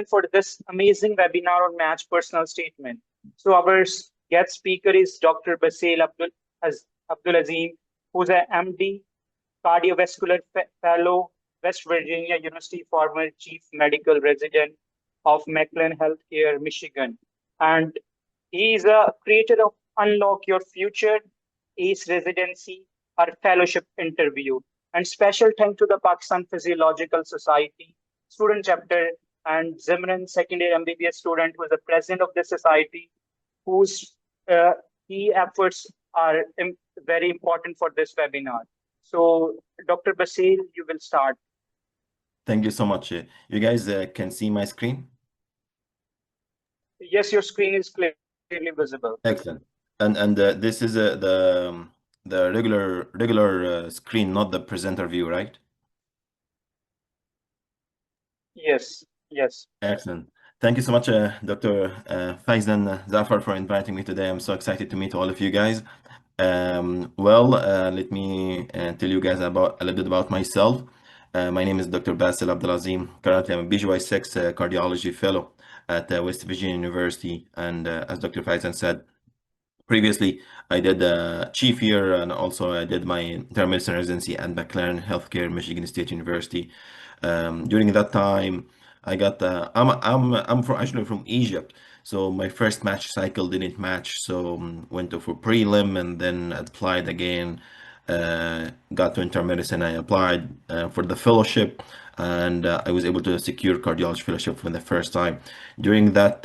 for this amazing webinar on match personal statement. So our guest speaker is Dr. Basel Abdelazeem, who's a MD, cardiovascular fellow, West Virginia University, former chief medical resident of McLean Healthcare, Michigan. And he is a creator of Unlock Your Future, ACE Residency, or Fellowship Interview. And special thanks to the Pakistan Physiological Society student chapter and Zimran second year MBBS student who is the president of this society, whose uh, key efforts are very important for this webinar. So, Dr. Basir, you will start. Thank you so much. You guys can see my screen? Yes, your screen is clearly visible. Excellent. And this is the regular screen, not the presenter view, right? Yes, yes. Excellent. Thank you so much, Dr. Faizan Zafar, for inviting me today. I'm so excited to meet all of you guys. Let me tell you guys about a little bit about myself. My name is Dr. Basel Abdelazeem. Currently, I'm a BGY6 cardiology fellow at West Virginia University. And as Dr. Faizan said, previously, I did chief year, and also I did my internal medicine residency at McLean Healthcare, Michigan State University. During that time, I got actually from Egypt, so my first match cycle didn't match, so went to for prelim and then applied again. Got to internal medicine. I applied for the fellowship, and I was able to secure cardiology fellowship for the first time. During that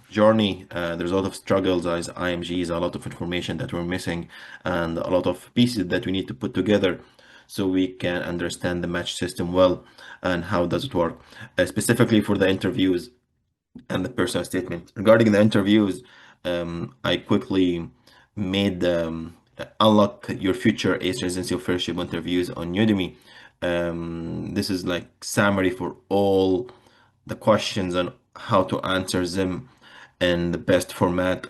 journey, there's a lot of struggles as IMGs, a lot of information that we're missing, and a lot of pieces that we need to put together so we can understand the match system well and how does it work. Specifically for the interviews and the personal statement. Regarding the interviews, I quickly made Unlock Your Future ACE Residency Fellowship interviews on Udemy. This is like summary for all the questions and how to answer them in the best format,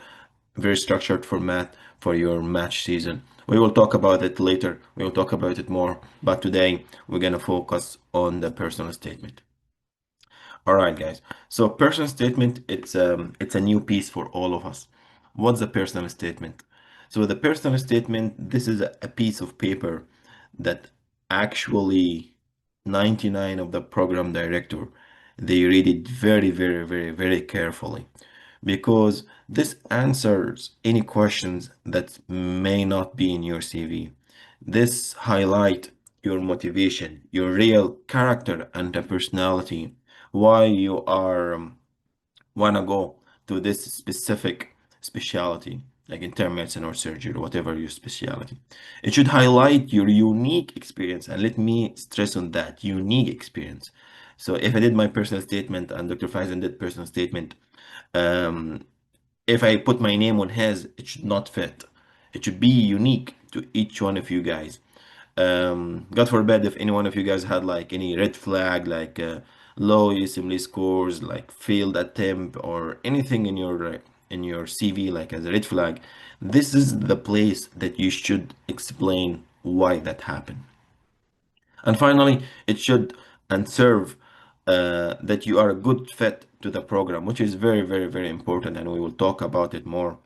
very structured format for your match season. We will talk about it later. We will talk about it more, but today we're gonna focus on the personal statement. All right, guys. So personal statement, it's a new piece for all of us. What's a personal statement? So the personal statement, this is a piece of paper that actually 99 of the program director, they read it very, very, very, very carefully because this answers any questions that may not be in your CV. This highlight your motivation, your real character and the personality, why you are wanna go to this specific specialty, like internal medicine or surgery or whatever your specialty. It should highlight your unique experience, and let me stress on that unique experience. So if I did my personal statement and Dr. Faizan did personal statement, if I put my name on his, it should not fit. It should be unique to each one of you guys. God forbid if any one of you guys had like any red flag, like low USMLE scores, like failed attempt, or anything in your CV like as a red flag. This is the place that you should explain why that happened. And finally, it should and serve that you are a good fit to the program, which is very, very, very important, and we will talk about it more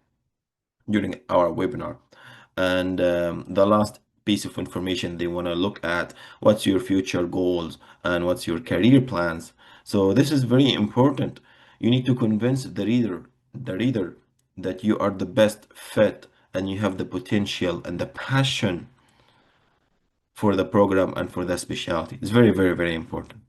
during our webinar. And the last piece of information they want to look at, what's your future goals and what's your career plans. So this is very important. You need to convince the reader that you are the best fit and you have the potential and the passion for the program and for the specialty. It's very, very, very important.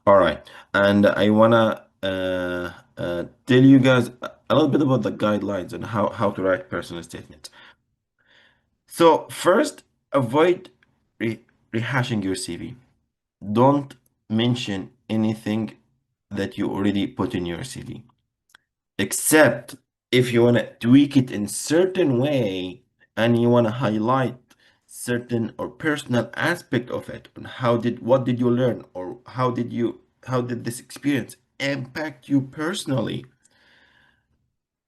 All right, and I wanna tell you guys a little bit about the guidelines on how to write personal statements. So first, avoid rehashing your CV. Don't mention anything that you already put in your CV, except if you want to tweak it in certain way and you want to highlight certain or personal aspect of it on what did you learn, or how did this experience impact you personally,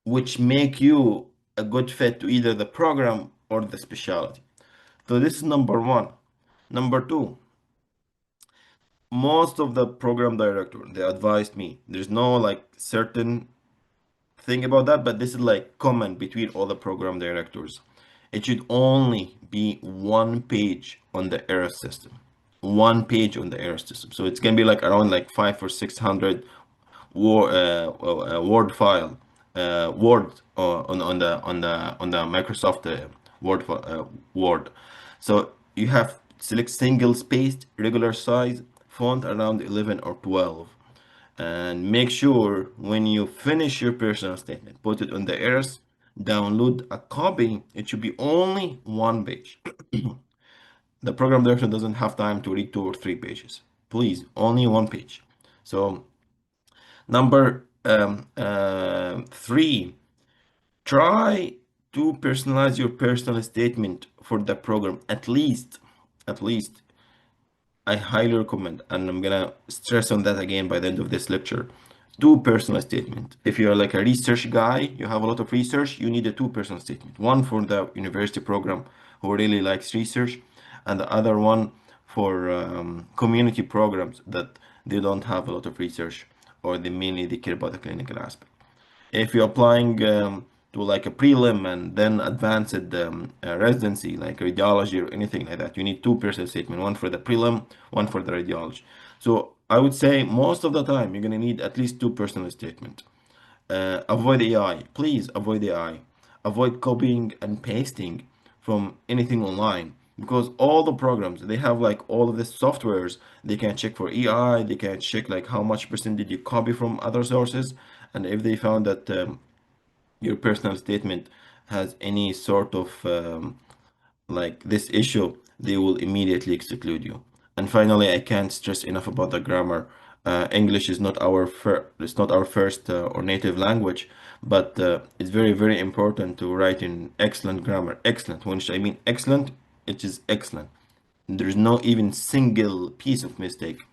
which make you a good fit to either the program or the specialty. So this is number one. Number two, most of the program director, they advised me, there's no like certain thing about that, but this is like common between all the program directors. It should only be one page on the error system. One page on the error system. So it's gonna be like around like 500 or 600 Word file, Word on the Microsoft Word. So you have select single spaced regular size font around 11 or 12, and make sure when you finish your personal statement, put it on the errors, download a copy. It should be only one page. The program director doesn't have time to read 2 or 3 pages. Please, only one page. So number 3, try to personalize your personal statement for the program. At least, I highly recommend, and I'm gonna stress on that again by the end of this lecture, two personal statement. If you're like a research guy, you have a lot of research, you need a two personal statement. One for the university program who really likes research, and the other one for community programs that they don't have a lot of research, or they care about the clinical aspect. If you're applying to like a prelim and then advanced residency, like radiology or anything like that, you need two personal statement, one for the prelim, one for the radiology. So I would say most of the time you're gonna need at least two personal statement. Avoid AI, please avoid AI. Avoid copying and pasting from anything online, because all the programs, they have like all of the softwares. They can check for AI, they can check like how much percent did you copy from other sources, and if they found that your personal statement has any sort of like this issue, they will immediately exclude you. And finally, I can't stress enough about the grammar. English is not our it's not our first or native language, but it's very, very important to write in excellent grammar. Excellent, when I mean excellent, it is excellent. There's no even single piece of mistake.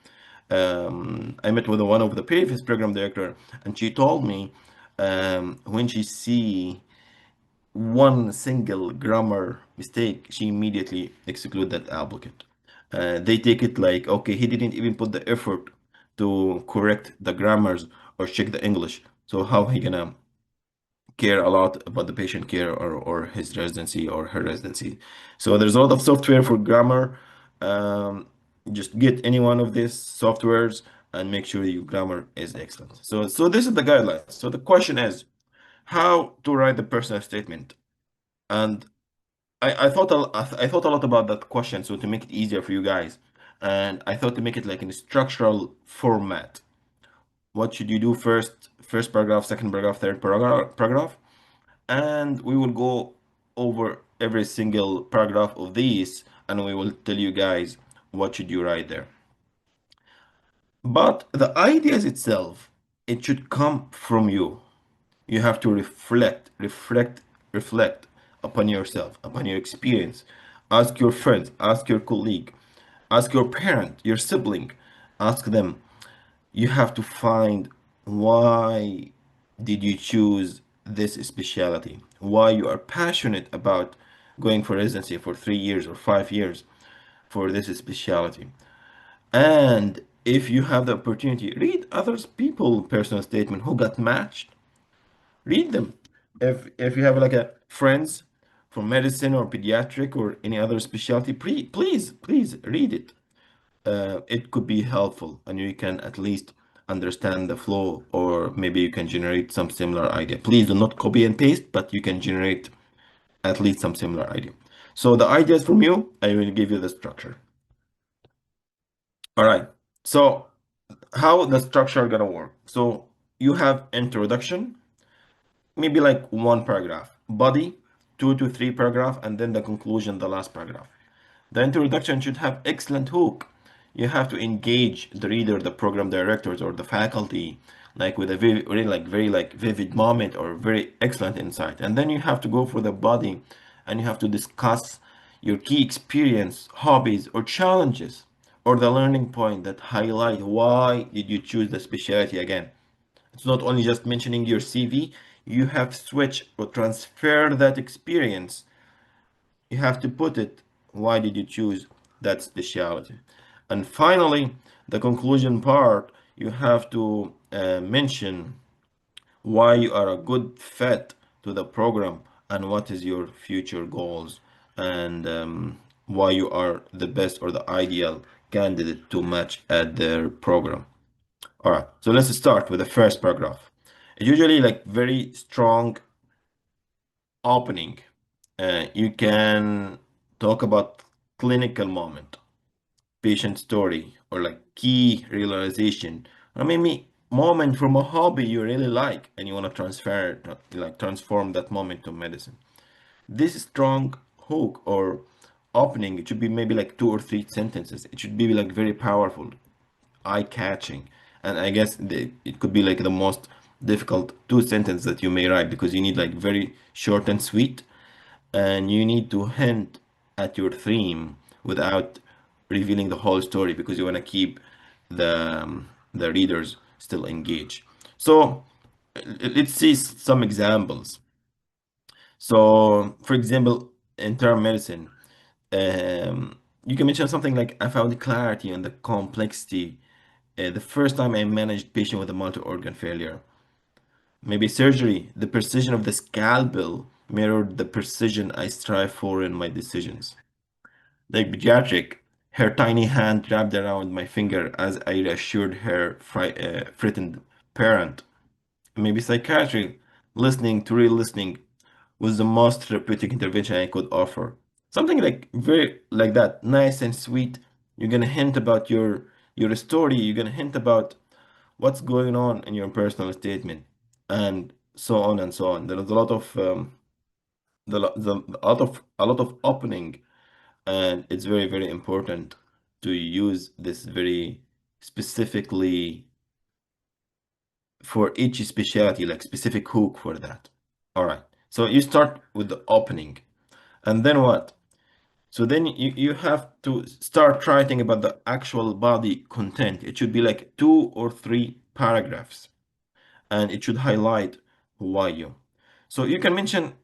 I met with one of the previous program director, and she told me when she see one single grammar mistake, she immediately exclude that applicant. They take it like, okay, he didn't even put the effort to correct the grammars or check the English. So how he gonna care a lot about the patient care or his residency or her residency? So there's a lot of software for grammar. Just get any one of these softwares and make sure your grammar is excellent. So this is the guidelines. So the question is how to write the personal statement. And I thought a lot about that question, so to make it easier for you guys, and I thought to make it like in a structural format. What should you do first? First paragraph, second paragraph, third paragraph, and we will go over every single paragraph of these, and we will tell you guys what should you write there. But the ideas itself, it should come from you. You have to reflect upon yourself, upon your experience. Ask your friends, ask your colleague, ask your parent, your sibling, ask them. You have to find why did you choose this specialty, why you are passionate about going for residency for 3 years or 5 years for this specialty. And if you have the opportunity, read others people personal statement who got matched. Read them. If you have like a friends for medicine or pediatric or any other specialty, please read it. It could be helpful, and you can at least understand the flow, or maybe you can generate some similar idea. Please do not copy and paste, but you can generate at least some similar idea. So the ideas from you, I will give you the structure. All right. So how the structure gonna work? So you have introduction, maybe like one paragraph, body, 2 to 3 paragraph, and then the conclusion, the last paragraph. The introduction should have excellent hook. You have to engage the reader, the program directors, or the faculty, like with a very vivid moment or very excellent insight. And then you have to go for the body, and you have to discuss your key experience, hobbies, or challenges, or the learning point that highlight why did you choose the specialty again. It's not only just mentioning your CV, you have to switch or transfer that experience. You have to put it, why did you choose that specialty? And finally, the conclusion part, you have to mention why you are a good fit to the program and what is your future goals and why you are the best or the ideal candidate to match at their program. All right, so let's start with the first paragraph. It's usually like very strong opening. You can talk about clinical moment, patient story, or like key realization, or maybe moment from a hobby you really like and you want to transform that moment to medicine. This strong hook or opening, it should be maybe like 2 or 3 sentences. It should be like very powerful, eye-catching, and I guess it could be like the most difficult 2 sentences that you may write because you need like very short and sweet, and you need to hint at your theme without revealing the whole story because you want to keep the readers still engaged. So let's see some examples. So, for example, internal medicine, you can mention something like, I found clarity on the complexity the first time I managed patient with a multi-organ failure. Maybe surgery, the precision of the scalpel mirrored the precision I strive for in my decisions. Like pediatric, her tiny hand wrapped around my finger as I reassured her frightened parent. Maybe psychiatry, listening to real listening was the most therapeutic intervention I could offer. Something like very like that, nice and sweet. You're gonna hint about your story. You're gonna hint about what's going on in your personal statement, and so on and so on. There is a lot of a lot of opening, and it's very very important to use this very specifically for each specialty, like specific hook for that. All right. So you start with the opening, and then what? So then you have to start writing about the actual body content. It should be like 2 or 3 paragraphs, and it should highlight why you. So you can mention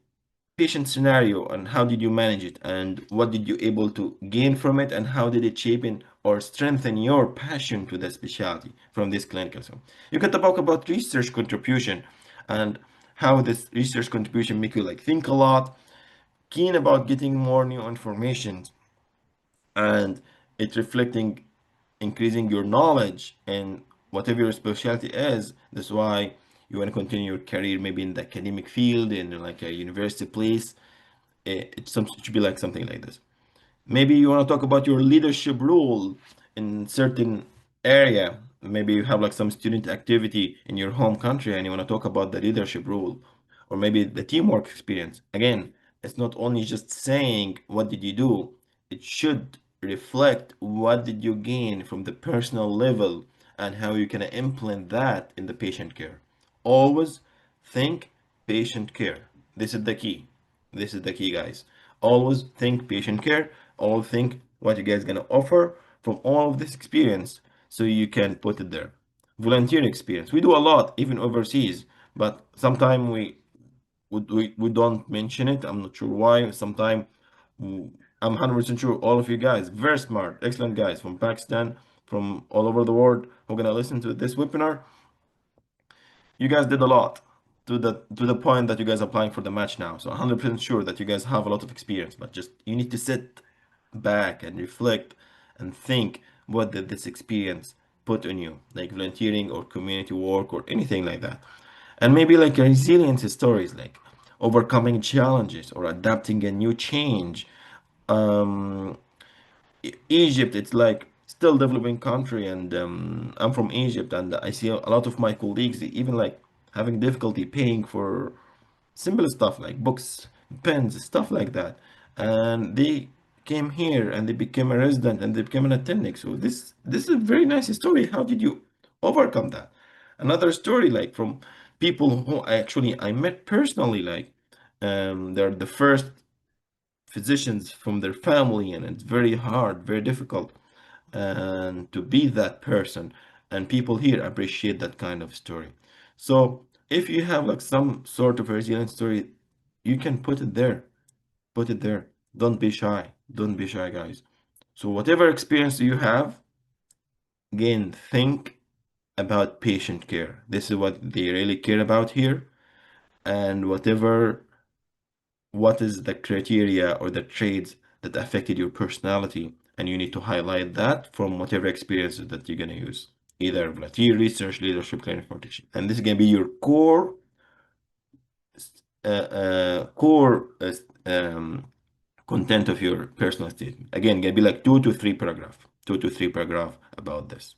patient scenario and how did you manage it and what did you able to gain from it and how did it shape in or strengthen your passion to the specialty from this clinical. So you can talk about research contribution and how this research contribution make you like think a lot, keen about getting more new information, and it reflecting increasing your knowledge in whatever your specialty is. That's why you want to continue your career maybe in the academic field in like a university place. It should be like something like this. Maybe you want to talk about your leadership role in certain area. Maybe you have like some student activity in your home country and you want to talk about the leadership role or maybe the teamwork experience. Again, it's not only just saying what did you do, it should reflect what did you gain from the personal level and how you can implement that in the patient care. Always think patient care. This is the key. This is the key, guys. Always think patient care. Always think what you guys gonna offer from all of this experience so you can put it there. Volunteer experience. We do a lot, even overseas, but sometimes we don't mention it. I'm not sure why. Sometimes I'm 100% sure all of you guys, very smart, excellent guys from Pakistan, from all over the world who are gonna listen to this webinar. You guys did a lot to the point that you guys are applying for the match now. So 100% sure that you guys have a lot of experience, but just you need to sit back and reflect and think what did this experience put on you, like volunteering or community work or anything like that. And maybe like resilience stories, like overcoming challenges or adapting a new change. Um, Egypt, it's like still developing country, and I'm from Egypt, and I see a lot of my colleagues even like having difficulty paying for simple stuff like books, pens, stuff like that, and they came here and they became a resident and they became an attending. So this is a very nice story. How did you overcome that? Another story like from people who I met personally, like they're the first physicians from their family, and it's very hard, very difficult, and to be that person. And people here appreciate that kind of story. So if you have like some sort of resilient story, you can put it there. Put it there. Don't be shy. Don't be shy, guys. So whatever experience you have, again, think about patient care. This is what they really care about here. And what is the criteria or the traits that affected your personality, and you need to highlight that from whatever experiences that you're going to use, either volunteer, research, leadership, clinical rotation. And this is going to be your core content of your personal statement. Again, gonna be like 2 to 3 paragraph about this.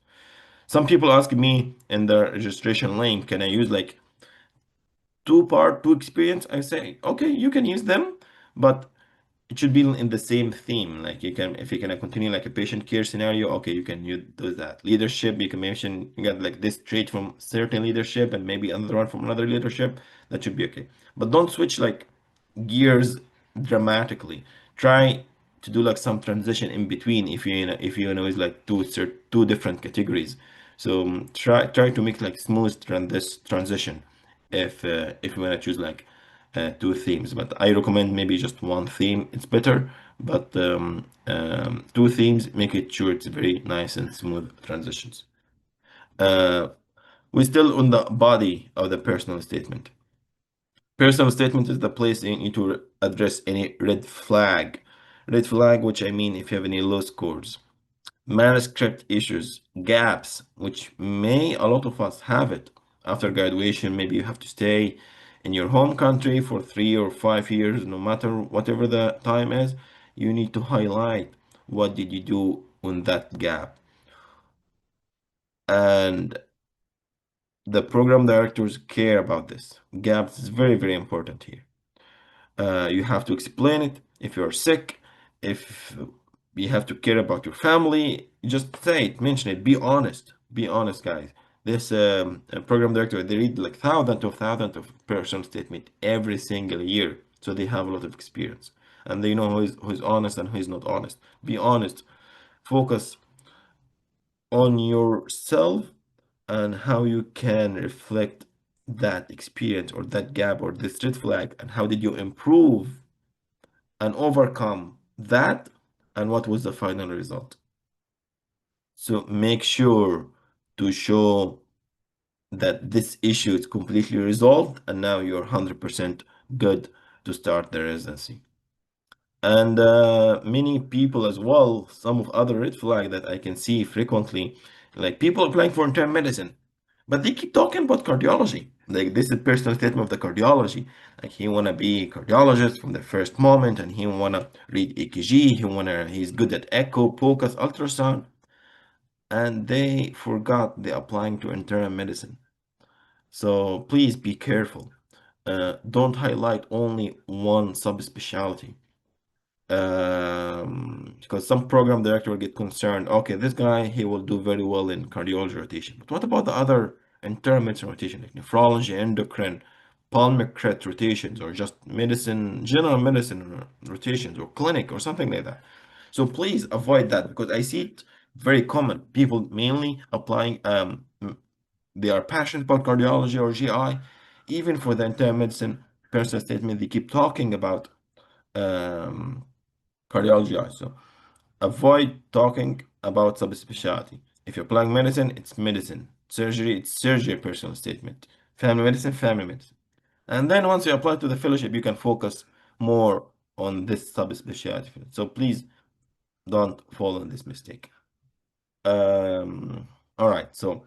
Some people ask me in the registration link, can I use like two experience? I say, okay, you can use them, but it should be in the same theme. Like you can, if you can continue like a patient care scenario, okay, you can do that. Leadership, you can mention you got like this trait from certain leadership and maybe another one from another leadership. That should be okay. But don't switch like gears dramatically. Try to do like some transition in between if you know it's like two different categories. So try to make like smooth this transition if you want to choose like two themes, but I recommend maybe just one theme. It's better, but two themes make it sure it's very nice and smooth transitions. Uh, we're still on the body of the personal statement. Personal statement is the place you need to address any red flag. Red flag, which I mean if you have any low scores, manuscript issues, gaps, which may a lot of us have it. After graduation, maybe you have to stay in your home country for 3 or 5 years, no matter whatever the time is. You need to highlight what did you do on that gap. And the program directors care about this. Gaps is very, very important here. You have to explain it. If you're sick, if you have to care about your family, just say it, mention it, be honest. Be honest, guys. This program director, they read like thousands of personal statement every single year. So they have a lot of experience. And they know who's honest and who's not honest. Be honest. Focus on yourself and how you can reflect that experience or that gap or this red flag, and how did you improve and overcome that, and what was the final result. So make sure to show that this issue is completely resolved and now you're 100% good to start the residency. And many people as well, some of other red flag that I can see frequently, like people applying for internal medicine, but they keep talking about cardiology. Like this is personal statement of the cardiology. Like he wanna be a cardiologist from the first moment, and he wanna read EKG. He's good at echo, focus, ultrasound, and they forgot they're applying to internal medicine. So please be careful. Don't highlight only one subspecialty. Because some program director will get concerned. Okay, this guy, he will do very well in cardiology rotation, but what about the other internal medicine rotation, like nephrology, endocrine, pulmonary rotations, or just medicine, general medicine rotations, or clinic, or something like that? So please avoid that, because I see it very common. People mainly applying, they are passionate about cardiology or GI. Even for the internal medicine personal statement, they keep talking about um, cardiology also. Avoid talking about subspecialty. If you're applying medicine, it's medicine. Surgery, it's surgery personal statement. Family medicine, family medicine. And then once you apply to the fellowship, you can focus more on this subspecialty. So please don't fall in this mistake. All right, so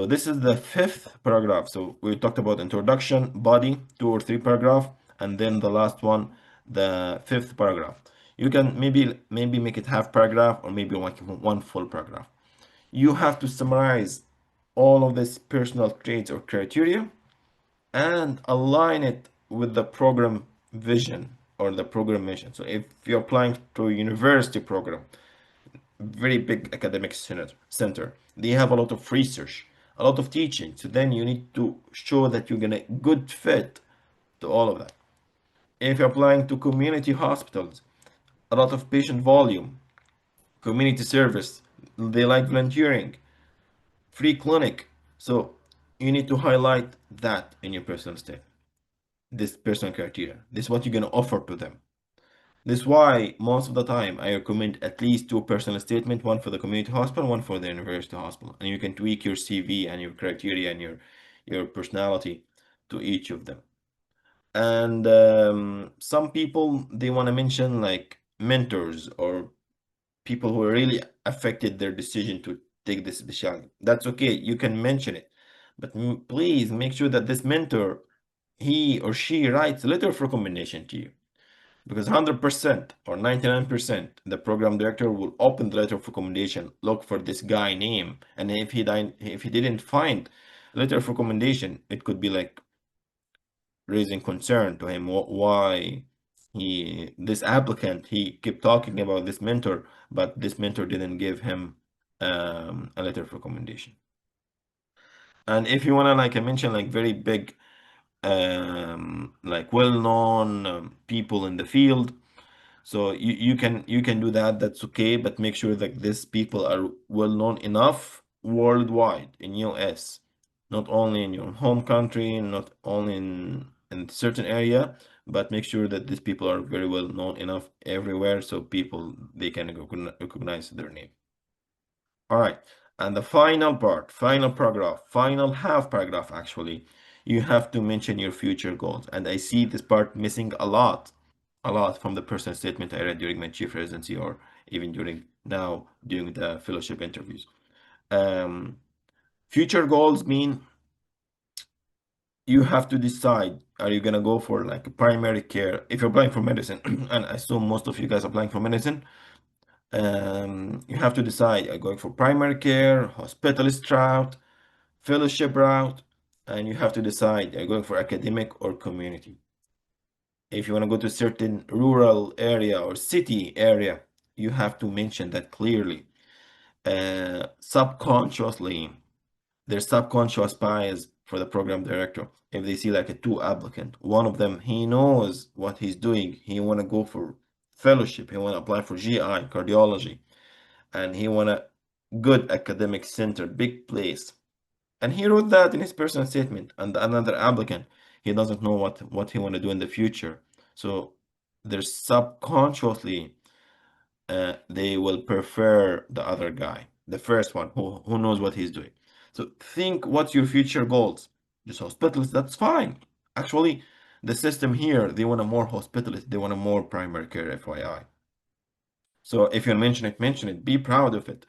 this is the fifth paragraph. So we talked about introduction, body, 2 or 3 paragraph, and then the last one, the fifth paragraph. You can maybe make it half paragraph or maybe like one full paragraph. You have to summarize all of these personal traits or criteria and align it with the program vision or the program mission. So if you're applying to a university program, very big academic center. They have a lot of research, a lot of teaching. So then you need to show that you're gonna good fit to all of that. If you're applying to community hospitals, a lot of patient volume, community service, they like volunteering, free clinic. So you need to highlight that in your personal statement. This personal criteria. This is what you're gonna offer to them. This is why most of the time I recommend at least two personal statements, one for the community hospital, one for the university hospital. And you can tweak your CV and your criteria and your personality to each of them. And some people, they want to mention like mentors or people who really affected their decision to take this specialty. That's okay, you can mention it. But please make sure that this mentor, he or she writes a letter of recommendation to you. Because 100% or 99%, the program director will open the letter of recommendation, look for this guy name, and if he didn't find letter of recommendation, it could be like raising concern to him why this applicant he kept talking about this mentor, but this mentor didn't give him a letter of recommendation. And if you wanna, like I mentioned, like very big like well-known people in the field, so you can do that, that's okay, but make sure that these people are well known enough worldwide in US, not only in your home country, not only in certain area, but make sure that these people are very well known enough everywhere so people they can recognize their name. All right, and the final part, final paragraph, final half paragraph actually, you have to mention your future goals. And I see this part missing a lot from the personal statement I read during my chief residency or even during the fellowship interviews. Future goals mean you have to decide, are you gonna go for like primary care if you're applying for medicine, and I assume most of you guys are applying for medicine. You have to decide, are you going for primary care, hospitalist route, fellowship route, and you have to decide, are you going for academic or community. If you want to go to a certain rural area or city area, you have to mention that clearly. Subconsciously, there's subconscious bias for the program director. If they see like a two applicant, one of them, he knows what he's doing. He want to go for fellowship. He want to apply for GI, cardiology, and he want a good academic center, big place. And he wrote that in his personal statement. And another applicant, he doesn't know what he want to do in the future. So there's subconsciously they will prefer the other guy, the first one who knows what he's doing. So think what's your future goals. Just hospitalists, that's fine. Actually, the system here, they want a more hospitalist, they want a more primary care, FYI. So if you mention it, be proud of it.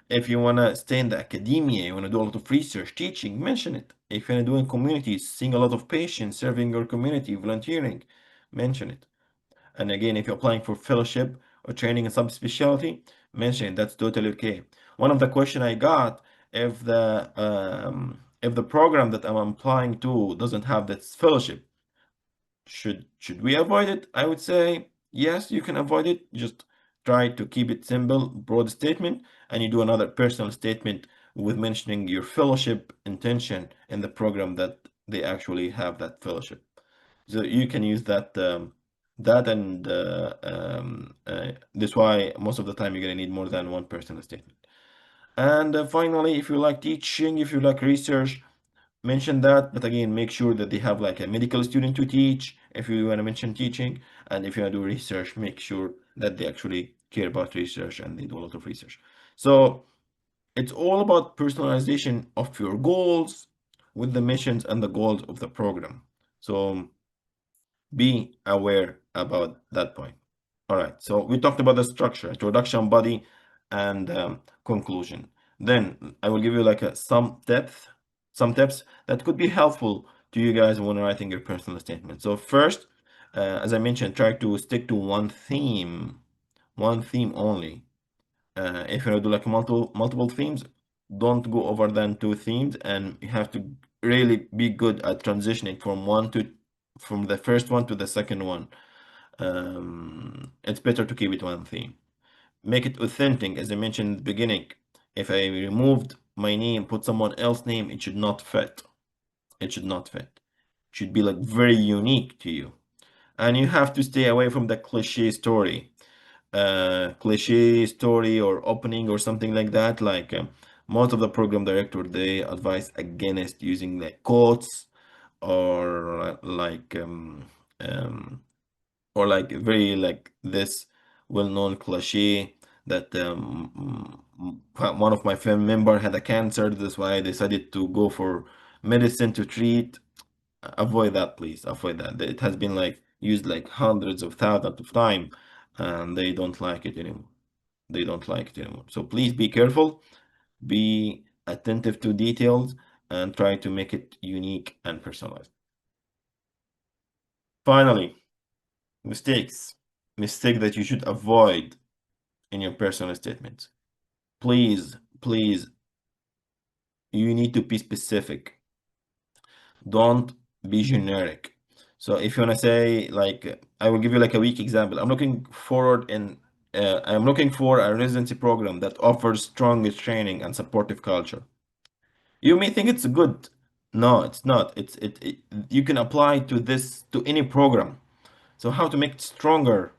If you want to stay in the academia, you want to do a lot of research, teaching, mention it. If you're doing communities, seeing a lot of patients, serving your community, volunteering, mention it. And again, if you're applying for fellowship or training in subspecialty, mention it. That's totally okay. One of the questions I got, if the program that I'm applying to doesn't have that fellowship, should we avoid it? I would say yes, you can avoid it. Just try to keep it simple, broad statement, and you do another personal statement with mentioning your fellowship intention in the program that they actually have that fellowship. So you can use that and this why most of the time you're gonna need more than one personal statement. And finally, if you like teaching, if you like research, mention that, but again, make sure that they have like a medical student to teach if you want to mention teaching, and if you want to do research, make sure that they actually care about research and they do a lot of research. So it's all about personalization of your goals with the missions and the goals of the program. So be aware about that point. All right, so we talked about the structure, introduction, body, and conclusion. Then I will give you like some tips that could be helpful to you guys when writing your personal statement. So first, as I mentioned, try to stick to one theme only. If you do like multiple themes, don't go over than two themes, and you have to really be good at transitioning from the first one to the second one. It's better to keep it one theme. Make it authentic, as I mentioned in the beginning. If I removed my name, put someone else's name, it should not fit. It should not fit. It should be like very unique to you. And you have to stay away from the cliche story or opening or something like that. Like most of the program director, they advise against using like quotes or like or like very like this well-known cliche that one of my family member had a cancer, that's why I decided to go for medicine to treat. Avoid that, please. Avoid that. It has been like used like hundreds of thousands of time, and they don't like it anymore. They don't like it anymore. So please be careful, be attentive to details, and try to make it unique and personalized. Finally, mistakes. Mistake that you should avoid in your personal statements. Please, please, you need to be specific. Don't be generic. So if you want to say, like, I will give you like a weak example. I'm looking for a residency program that offers strong training and supportive culture. You may think it's good. No, it's not. You can apply to this to any program. So how to make it stronger,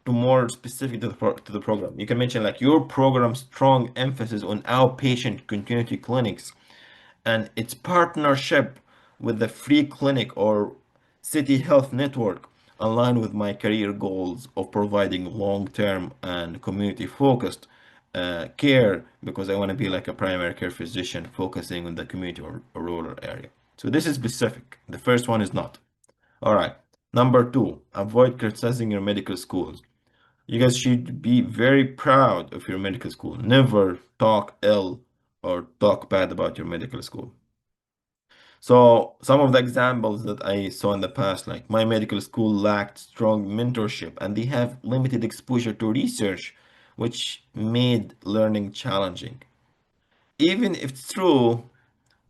to more specific to the program. You can mention like your program's strong emphasis on outpatient continuity clinics and its partnership with the free clinic or city health network align with my career goals of providing long-term and community-focused care, because I want to be like a primary care physician focusing on the community or rural area. So this is specific. The first one is not. All right. Number two, avoid criticizing your medical schools. You guys should be very proud of your medical school. Never talk ill or talk bad about your medical school. So some of the examples that I saw in the past, like my medical school lacked strong mentorship and they have limited exposure to research, which made learning challenging. Even if it's true,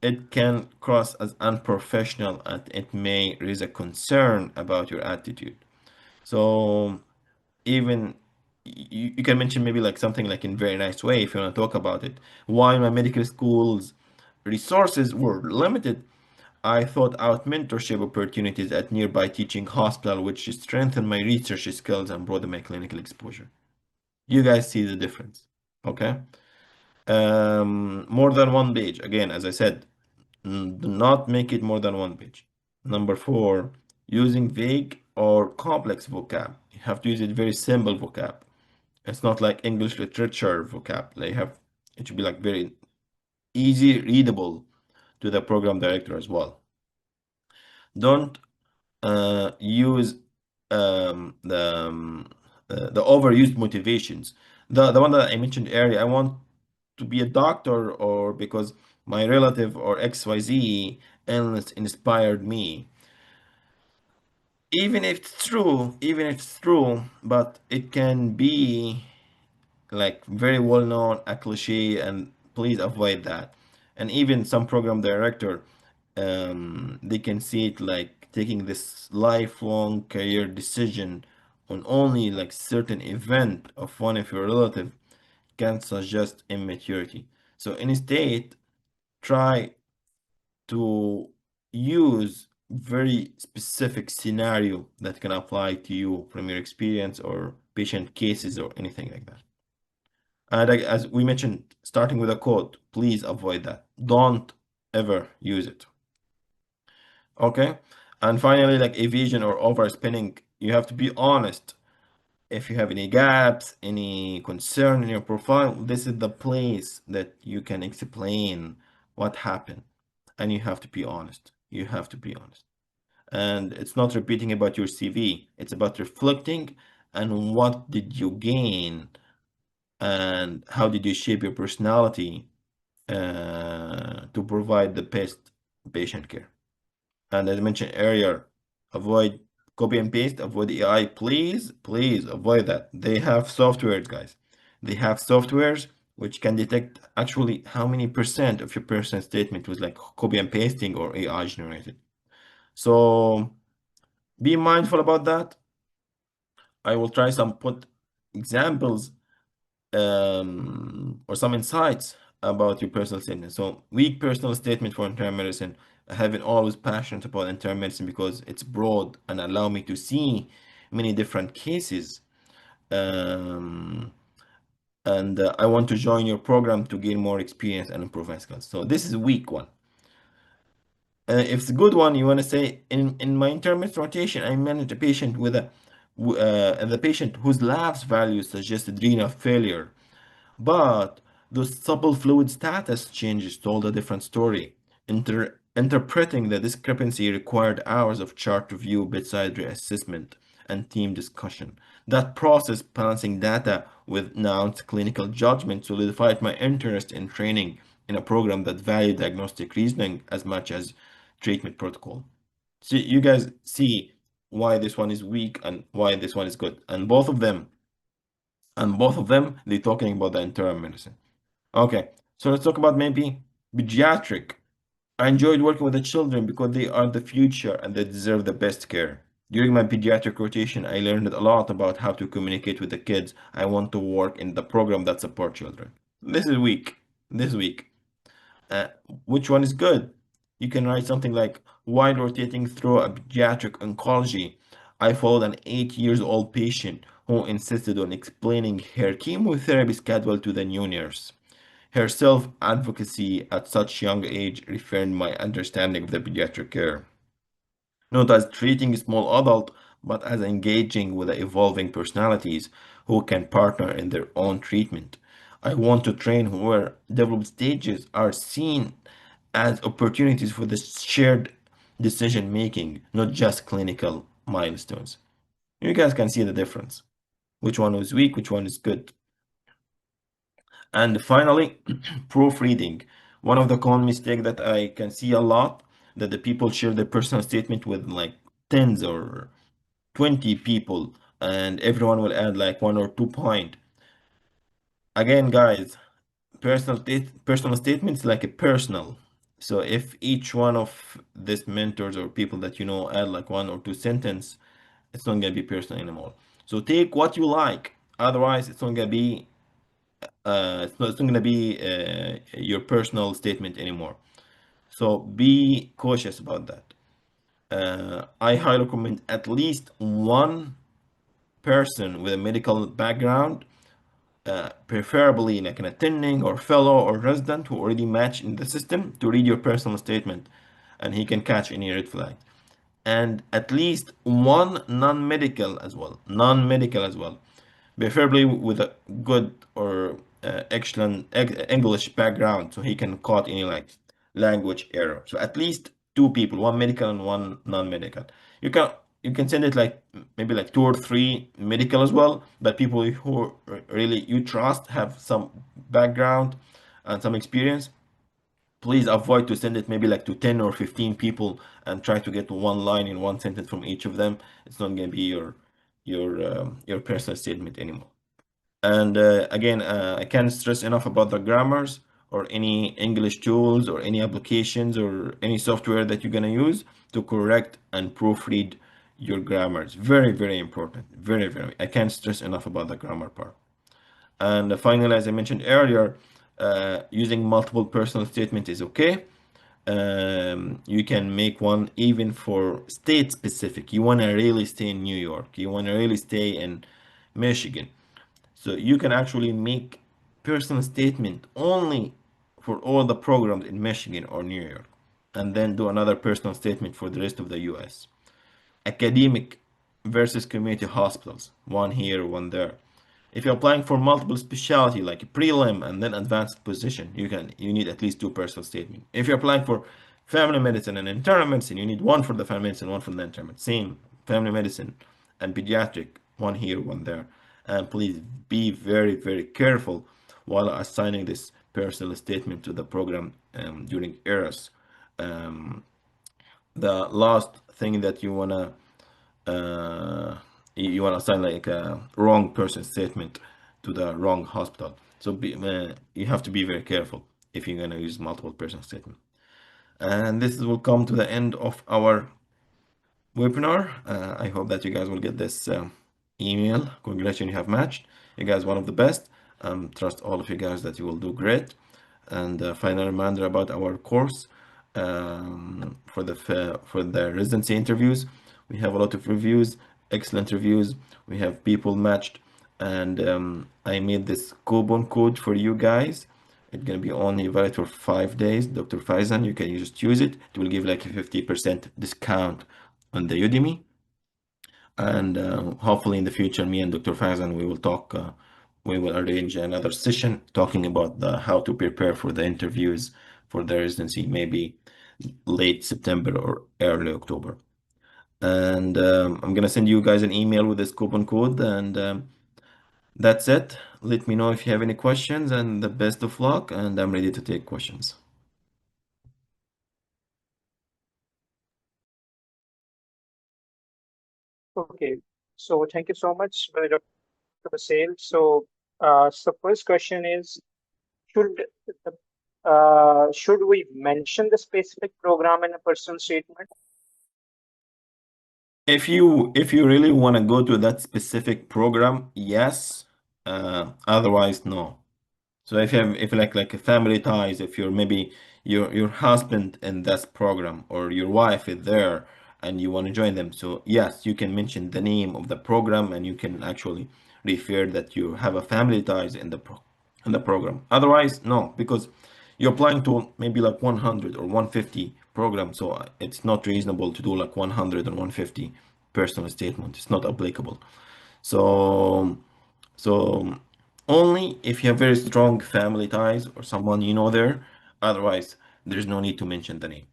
it can cross as unprofessional and it may raise a concern about your attitude. So even you can mention maybe like something like in very nice way if you want to talk about it. While my medical school's resources were limited, I thought out mentorship opportunities at nearby teaching hospital, which strengthened my research skills and broadened my clinical exposure. You guys see the difference, okay? More than one page. Again, as I said, do not make it more than one page. Number four, using vague or complex vocab. You have to use it very simple vocab. It's not like English literature vocab. It should be like very easy readable to the program director as well. Don't use the overused motivations. The one that I mentioned earlier, I want to be a doctor or because my relative or XYZ illness inspired me. Even if it's true, but it can be like very well known, a cliche, and please avoid that. And even some program director, they can see it like taking this lifelong career decision on only like certain event of one of your relative can suggest immaturity. So instead, try to use very specific scenario that can apply to you from your experience or patient cases or anything like that. And as we mentioned, starting with a quote, please avoid that. Don't ever use it. Okay? And finally, like evasion or overspending, you have to be honest. If you have any gaps, any concern in your profile, this is the place that you can explain what happened. And you have to be honest. You have to be honest. And it's not repeating about your CV, it's about reflecting and what did you gain and how did you shape your personality to provide the best patient care. And as I mentioned earlier, avoid copy and paste, avoid AI, please, please avoid that. They have softwares, guys. They have softwares which can detect actually how many percent of your personal statement was like copy and pasting or AI generated. So be mindful about that. I will try some put examples or some insights about your personal statement. So, weak personal statement for internal medicine. I have been always passionate about internal medicine because it's broad and allow me to see many different cases. Um, and I want to join your program to gain more experience and improve my skills. So this is a weak one. If it's a good one, you want to say in my intermittent rotation, I manage a patient with a and the patient whose labs values suggested renal failure. But the subtle fluid status changes told a different story. Interpreting the discrepancy required hours of chart review, bedside reassessment, and team discussion. That process, balancing data with nuanced clinical judgment, solidified my interest in training in a program that valued diagnostic reasoning as much as treatment protocol. So you guys see why this one is weak and why this one is good. And both of them, they're talking about the internal medicine. Okay, so let's talk about maybe pediatric. I enjoyed working with the children because they are the future and they deserve the best care. During my pediatric rotation, I learned a lot about how to communicate with the kids. I want to work in the program that support children. This is weak. This week. Uh, which one is good? You can write something like, while rotating through a pediatric oncology, I followed an 8 years old patient who insisted on explaining her chemotherapy schedule to the new nurse. Her self-advocacy at such young age refined my understanding of the pediatric care, not as treating a small adult, but as engaging with the evolving personalities who can partner in their own treatment. I want to train where developed stages are seen as opportunities for the shared decision making, not just clinical milestones. You guys can see the difference. Which one is weak, which one is good. And finally, proofreading. One of the common mistakes that I can see a lot, that the people share their personal statement with like tens or 20 people, and everyone will add like 1 or 2 points. Again, guys, personal statements like a personal. So if each one of these mentors or people that you know add like 1 or 2 sentences, it's not gonna be personal anymore. So take what you like. Otherwise, it's not gonna be it's not going to be your personal statement anymore. So be cautious about that. I highly recommend at least one person with a medical background, preferably like an attending or fellow or resident who already match in the system, to read your personal statement, and he can catch any red flag. And at least one non-medical as well. Non-medical as well, preferably with a good or excellent English background, so he can caught any like language error. So at least two people, one medical and one non-medical. You can you can send it like maybe like 2 or 3 medical as well, but people who really you trust have some background and some experience. Please avoid to send it maybe like to 10 or 15 people and try to get one line in one sentence from each of them. It's not going to be your personal statement anymore. And again, I can't stress enough about the grammars or any English tools or any applications or any software that you're going to use to correct and proofread your grammars. Very, very important. Very, very. I can't stress enough about the grammar part. And finally, as I mentioned earlier, using multiple personal statements is okay. You can make one even for state specific. You want to really stay in New York. You want to really stay in Michigan. So you can actually make personal statement only for all the programs in Michigan or New York, and then do another personal statement for the rest of the US. Academic versus community hospitals, one here, one there. If you're applying for multiple specialty like a prelim and then advanced position, you need at least 2 personal statements. If you're applying for family medicine and internal medicine, you need one for the family medicine, one for the internal medicine. Same family medicine and pediatric, one here, one there. And please be very, very careful while assigning this personal statement to the program during ERAS. The last thing that you wanna assign like a wrong person statement to the wrong hospital. So you have to be very careful if you're gonna use multiple person statement. And this will come to the end of our webinar. I hope that you guys will get this email. Congratulations, you have matched. You guys one of the best. Trust all of you guys that you will do great. And final reminder about our course for the residency interviews. We have a lot of reviews, excellent reviews. We have people matched, and I made this coupon code for you guys. It's gonna be only valid for 5 days. Dr. Faizan, you can just use it. It will give like a 50% discount on the Udemy. And hopefully in the future, me and Dr. Faizan, we will talk. We will arrange another session talking about how to prepare for the interviews for the residency, maybe late September or early October. And I'm gonna send you guys an email with this coupon code, and that's it. Let me know if you have any questions, and the best of luck. And I'm ready to take questions. Okay, so thank you so much, Dr. Basel. So first question is, should should we mention the specific program in a personal statement? If you really want to go to that specific program, yes. Otherwise, no. So if you like a family ties, if you're maybe your husband in that program or your wife is there and you want to join them, so yes, you can mention the name of the program and you can actually refer that you have a family ties in the program. Otherwise, no, because you're applying to maybe like 100 or 150 program, so it's not reasonable to do like 100 or 150 personal statement. It's not applicable. So so only if you have very strong family ties or someone you know there. Otherwise, there's no need to mention the name.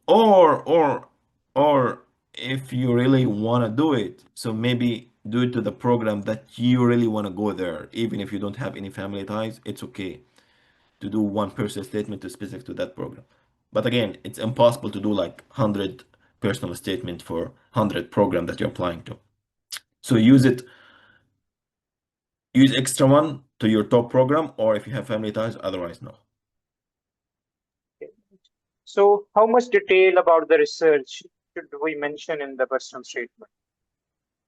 Or if you really want to do it, so maybe do it to the program that you really want to go there. Even if you don't have any family ties, it's okay to do one personal statement to specific to that program. But again, it's impossible to do like 100 personal statement for 100 program that you're applying to. So use extra one to your top program, or if you have family ties, otherwise no. So how much detail about the research should we mention in the personal statement?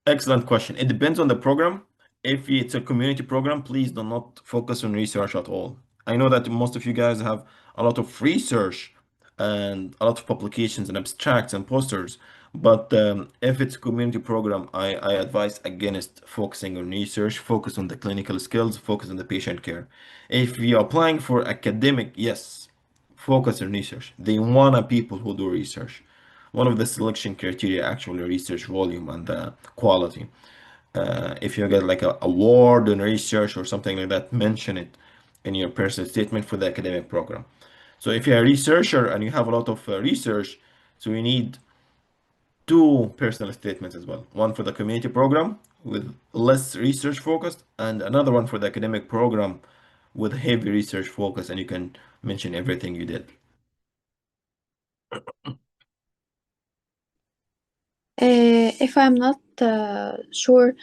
Excellent question. It depends on the program. If it's a community program, please do not focus on research at all. I know that most of you guys have a lot of research and a lot of publications and abstracts and posters, but if it's a community program, I advise against focusing on research, focus on the clinical skills, focus on the patient care. If you're applying for academic, yes, focus on research. They want people who do research. One of the selection criteria actually research volume and the quality. If you get like a award in research or something like that, mention it in your personal statement for the academic program. So if you're a researcher and you have a lot of research, so you need two personal statements as well. One for the community program with less research focused, and another one for the academic program with heavy research focus, and you can mention everything you did. If I'm not sure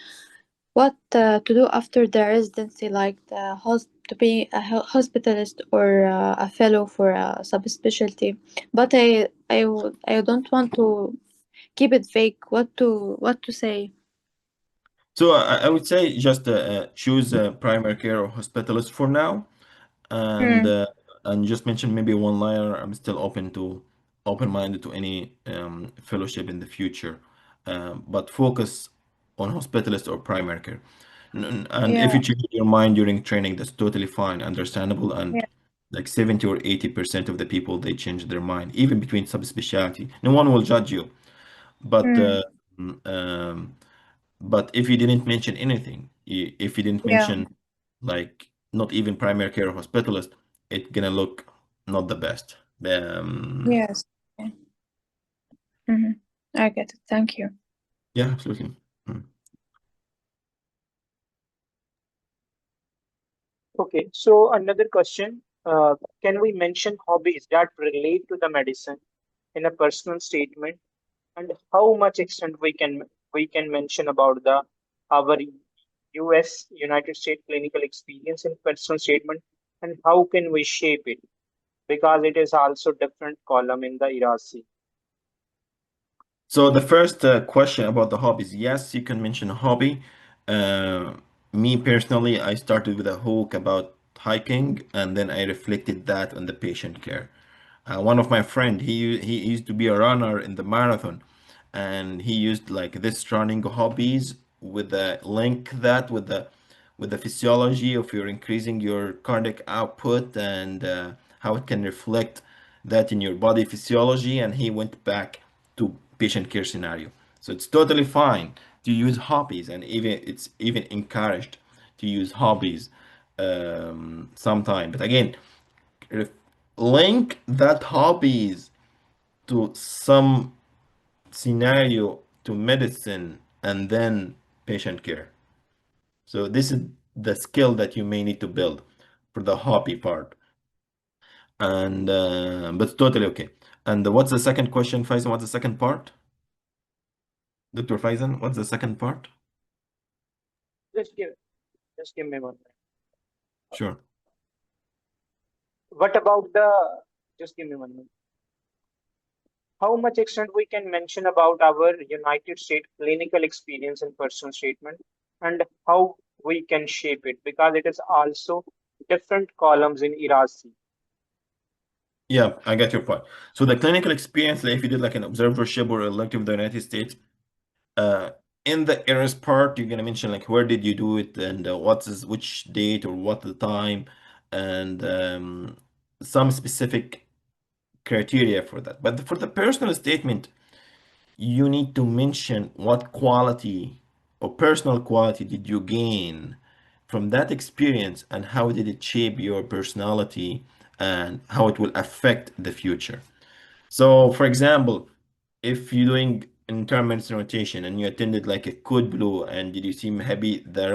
what to do after the residency, like to be a hospitalist or a fellow for a subspecialty, but I don't want to keep it vague. What to say? So I would say just choose primary care or hospitalist for now, and Mm, uh, and just mention maybe one liner. I'm still open-minded to any fellowship in the future, but focus on hospitalist or primary care. And if yeah, you change your mind during training, that's totally fine, understandable, and yeah. like 70 or 80% of the people they change their mind, even between subspecialty. No one will judge you, but Mm, um, but if you didn't mention anything, if you didn't yeah. mention like not even primary care or hospitalist, it's gonna look not the best. Yes. Yeah. Hmm. I get it. Thank you. Yeah, absolutely. Mm. Okay, so another question, can we mention hobbies that relate to the medicine in a personal statement, and how much extent we can mention about the our US United States clinical experience in personal statement, and how can we shape it, because it is also different column in the hierarchy. So the first question about the hobbies, yes, you can mention a hobby. Uh, Me personally, I started with a hook about hiking, and then I reflected that on the patient care. One of my friend, he used to be a runner in the marathon, and he used like this running hobbies with the link that with the physiology of your increasing your cardiac output and how it can reflect that in your body physiology, and he went back to patient care scenario. So it's totally fine to use hobbies, and even it's even encouraged to use hobbies sometime. But again, if link that hobbies to some scenario to medicine and then patient care. So this is the skill that you may need to build for the hobby part. And but it's totally okay. And what's the second question, Faizan? What's the second part? Dr. Faizan, what's the second part? Just give just give me 1 minute. Sure. What about the just give me 1 minute. How much extent we can mention about our United States clinical experience and personal statement, and how we can shape it, because it is also different columns in ERASI. Yeah, I get your point. So the clinical experience, like if you did like an observership or elective in the United States, uh, in the errors part, you're gonna mention like where did you do it and which date or what the time, and some specific criteria for that. But for the personal statement, you need to mention what quality or personal quality did you gain from that experience and how did it shape your personality and how it will affect the future. So, for example, if you're doing internal medicine rotation and you attended like a Code Blue, and did you seem happy the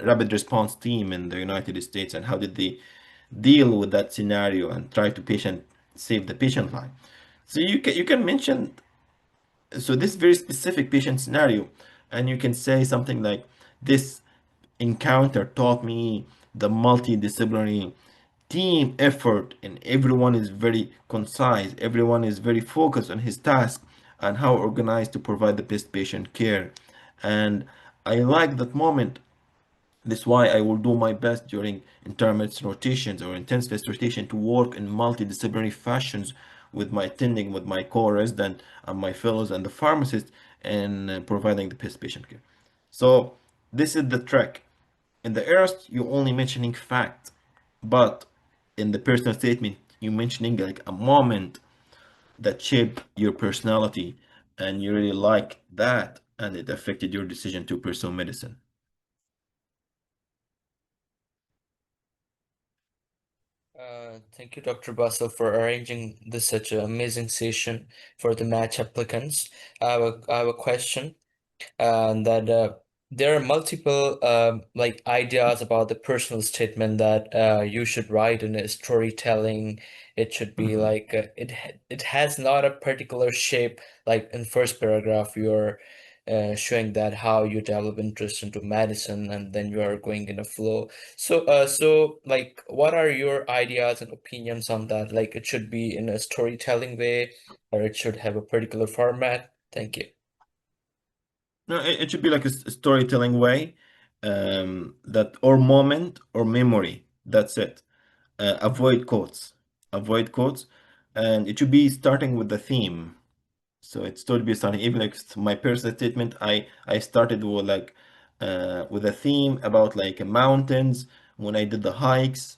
rapid response team in the United States, and how did they deal with that scenario and try to save the patient life? So you can mention this very specific patient scenario, and you can say something like this encounter taught me the multidisciplinary team effort, and everyone is very concise, everyone is very focused on his task and how organized to provide the best patient care. And I like that moment. That's why I will do my best during intermittent rotations or intensive rotation to work in multidisciplinary fashions with my attending, with my co-resident and my fellows and the pharmacist, and providing the best patient care. So this is the trick. In the errors, you're only mentioning fact, but in the personal statement, you're mentioning like a moment that shaped your personality, and you really like that, and it affected your decision to pursue medicine. Thank you, Dr. Basel, for arranging this such an amazing session for the match applicants. I have a question. That there are multiple like ideas about the personal statement that you should write in a storytelling. It should be like it has not a particular shape. Like in first paragraph, you're showing that how you develop interest into medicine, and then you are going in a flow. So like, what are your ideas and opinions on that? Like, it should be in a storytelling way, or it should have a particular format. Thank you. No, it should be like a storytelling way, that or moment or memory. That's it. Avoid quotes. Avoid quotes, and it should be starting with the theme. So it should be starting even like my personal statement. I started with like with a theme about like mountains when I did the hikes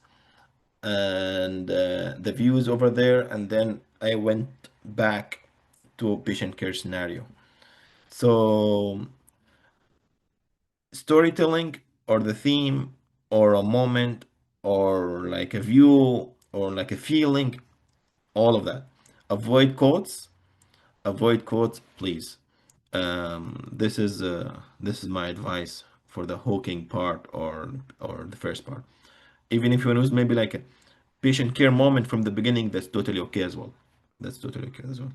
and the views over there, and then I went back to a patient care scenario. So storytelling or the theme or a moment or like a view or like a feeling, all of that. Avoid quotes. Avoid quotes, please. This is my advice for the hawking part or the first part. Even if you use maybe like a patient care moment from the beginning, that's totally okay as well. That's totally okay as well.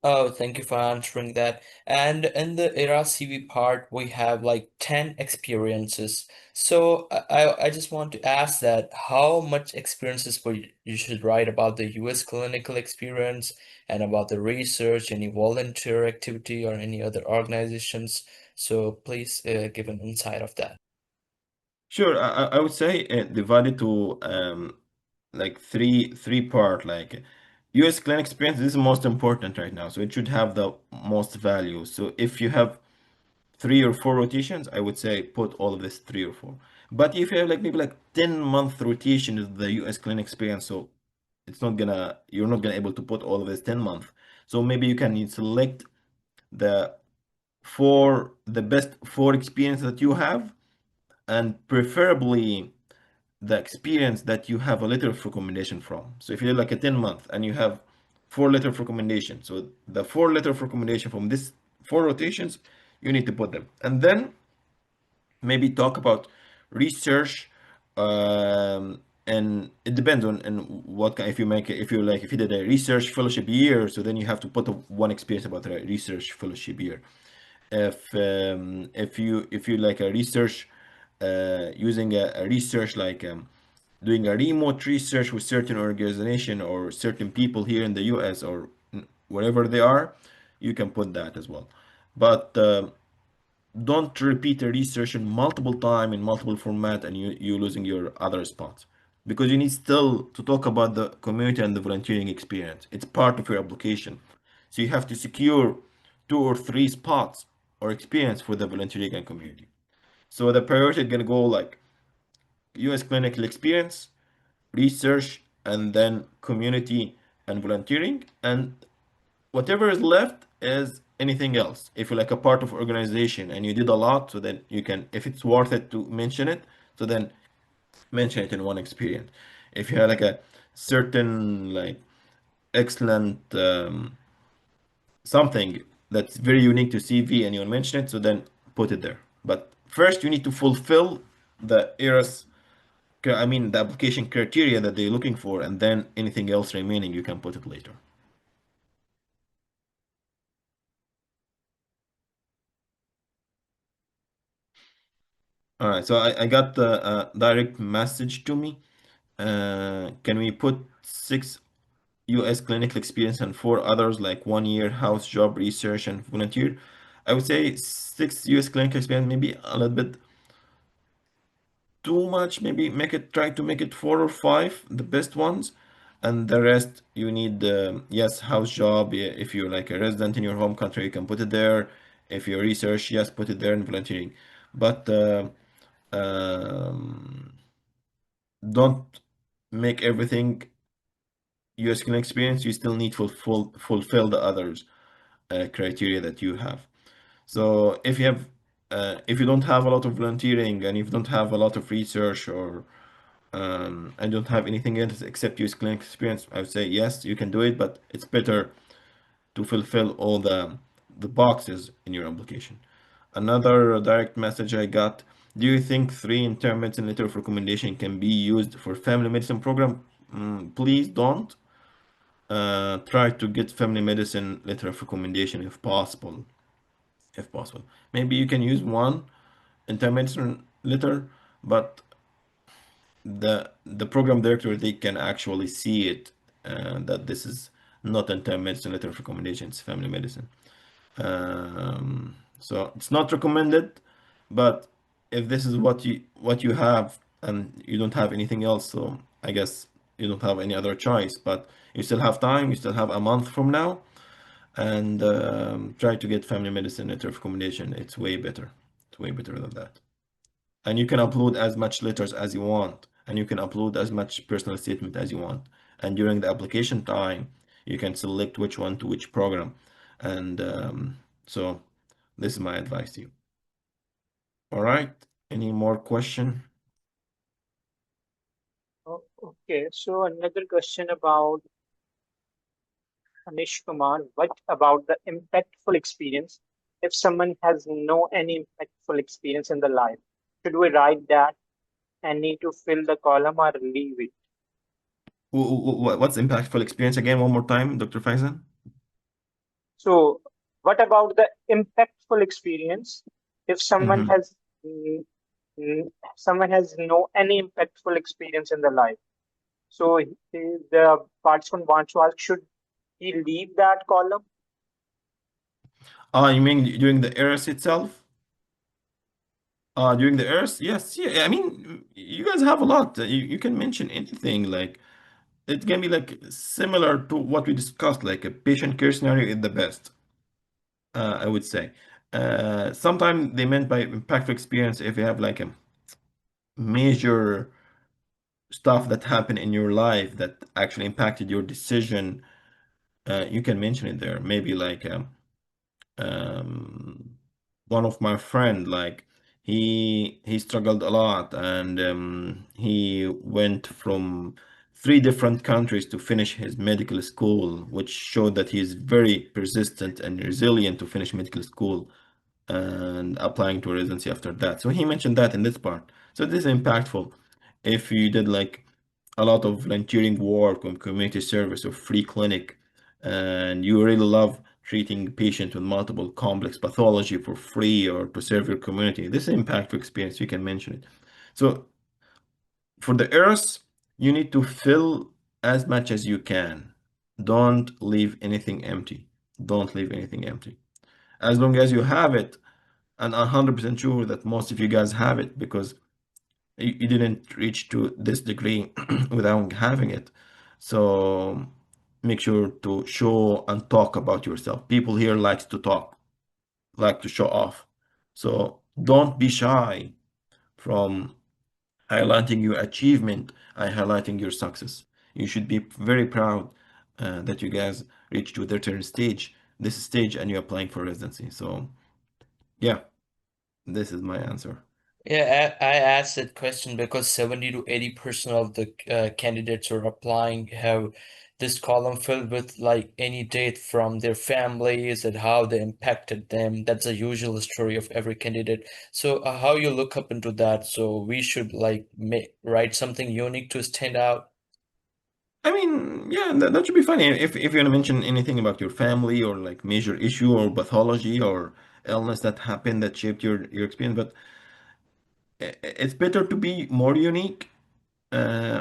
Oh, thank you for answering that. And in the ERA CV part, we have like 10 experiences. So I just want to ask that how much experiences you should write about the US clinical experience and about the research, any volunteer activity or any other organizations. So please give an insight of that. Sure, I would say divide it to like three part, like US clinic experience. This is most important right now, so it should have the most value. So if you have 3 or 4 rotations, I would say put all of this 3 or 4. But if you have like maybe like 10-month rotation of the US clinic experience, so you're not gonna able to put all of this 10 month. So maybe you can select the best four experience that you have, and preferably the experience that you have a letter of recommendation from. So if you're like a 10-month and you have four letter of recommendation, so the four letter of recommendation from this four rotations, you need to put them. And then maybe talk about research, and it depends on and what kind, if you did a research fellowship year, so then you have to put one experience about the research fellowship year. If you like a research, using a research like, doing a remote research with certain organization or certain people here in the US or wherever they are, you can put that as well. But don't repeat a research in multiple time in multiple format and you losing your other spots, because you need still to talk about the community and the volunteering experience. It's part of your application, so you have to secure 2 or 3 spots or experience for the volunteering and community. So the priority is going to go like US clinical experience, research, and then community and volunteering, and whatever is left is anything else. If you're like a part of organization and you did a lot, so then you can, if it's worth it to mention it, so then mention it in one experience. If you have like a certain like excellent, something that's very unique to CV and you mention it, so then put it there. But first you need to fulfill the ERAS, I mean the application criteria that they're looking for, and then anything else remaining you can put it later. All right, so I got the direct message to me. Can we put 6 US clinical experience and 4 others like 1 year house job research and volunteer? I would say 6 US clinical experience, maybe a little bit too much. Maybe try to make it 4 or 5, the best ones, and the rest you need, yes, house job. Yeah, if you're like a resident in your home country, you can put it there. If you're research, yes, put it there in volunteering. But um, don't make everything US clinical experience. You still need to fulfill the others criteria that you have. So if you don't have a lot of volunteering and if you don't have a lot of research, or and don't have anything else except US clinical experience, I would say yes, you can do it, but it's better to fulfill all the boxes in your application. Another direct message I got: do you think 3 medicine letter of recommendation can be used for family medicine program? Please don't. Try to get family medicine letter of recommendation if possible. If possible, maybe you can use one medicine letter, but the program director, they can actually see it, that this is not medicine letter of recommendation, it's family medicine. So it's not recommended, but if this is what you have and you don't have anything else, so I guess you don't have any other choice, but you still have time, you still have a month from now, and try to get family medicine letter of recommendation. It's way better. It's way better than that. And you can upload as much letters as you want, and you can upload as much personal statement as you want. And during the application time, you can select which one to which program. And so this is my advice to you. All right. Any more question? Okay, so another question about Anish Kumar. What about the impactful experience? If someone has no any impactful experience in the life, should we write that and need to fill the column or leave it? What's impactful experience again? One more time, Dr. Faizan? So, what about the impactful experience? If someone Mm-hmm. has someone has no any impactful experience in the life, so the participant wants to ask, should he leave that column? You mean during the ERS itself? During the ERS? Yes. Yeah. I mean, you guys have a lot. You can mention anything. Like, it can be like similar to what we discussed, like a patient care scenario is the best, I would say. Sometimes they meant by impactful experience if you have like a major stuff that happened in your life that actually impacted your decision, you can mention it there. Maybe like one of my friend, like he struggled a lot, and he went from 3 different countries to finish his medical school, which showed that he is very persistent and resilient to finish medical school and applying to residency after that. So he mentioned that in this part. So this is impactful. If you did like a lot of volunteering work on community service or free clinic, and you really love treating patients with multiple complex pathology for free or to serve your community, this is impactful experience. You can mention it. So for the earth, you need to fill as much as you can. Don't leave anything empty. Don't leave anything empty. As long as you have it, and I'm 100% sure that most of you guys have it, because you didn't reach to this degree without having it. So make sure to show and talk about yourself. People here likes to talk, like to show off. So don't be shy from highlighting your achievement and highlighting your success. You should be very proud that you guys reached to the third stage, this stage, and you're applying for residency. So yeah, this is my answer. Yeah, I asked that question because 70 to 80% of the candidates who are applying have this column filled with like any date from their families and how they impacted them. That's a usual story of every candidate. So how you look up into that? So we should like write something unique to stand out. I mean, yeah, that should be funny. If you're gonna mention anything about your family or like major issue or pathology or illness that happened that shaped your experience, but it's better to be more unique,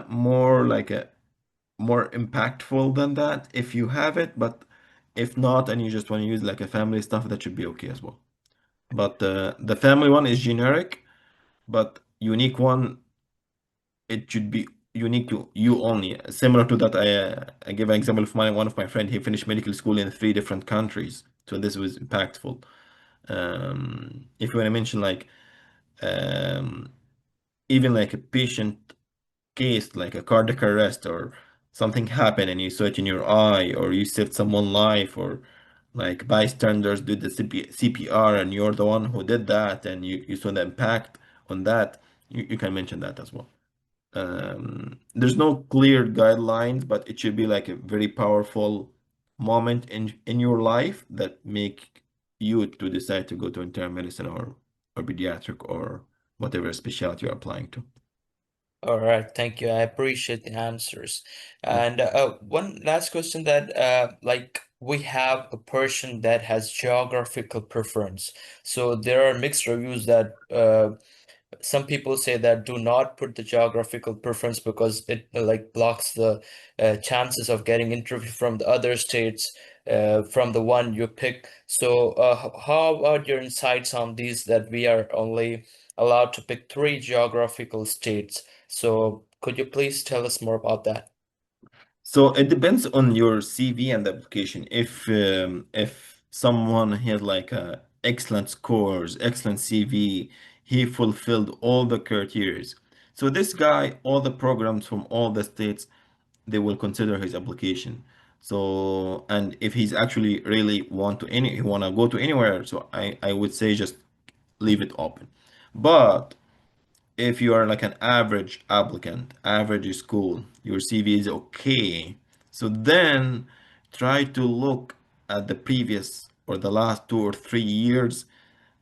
more like a more impactful than that if you have it. But if not, and you just want to use like a family stuff, that should be okay as well. But the family one is generic, but unique one, it should be unique to you only. Similar to that, I give an example of one of my friend. He finished medical school in 3 different countries, so this was impactful. If you want to mention like um, even like a patient case, like a cardiac arrest or something happened and you saw it in your eye, or you saved someone's life, or like bystanders did the CPR and you're the one who did that, and you saw the impact on that, you can mention that as well. There's no clear guidelines, but it should be like a very powerful moment in your life that make you to decide to go to internal medicine or pediatric or whatever specialty you're applying to. All right, thank you. I appreciate the answers. Yeah. And one last question that like we have a person that has geographical preference. So there are mixed reviews that some people say that do not put the geographical preference because it like blocks the chances of getting interview from the other states from the one you pick. So how about your insights on these that we are only allowed to pick 3 geographical states? So could you please tell us more about that? So it depends on your CV and the application. If someone has like excellent scores, excellent CV, he fulfilled all the criteria. So this guy, all the programs from all the states, they will consider his application. So, and if he's actually really he want to go to anywhere, so I would say just leave it open. But if you are like an average applicant, average school, your CV is okay. So then try to look at the previous or the last 2 or 3 years,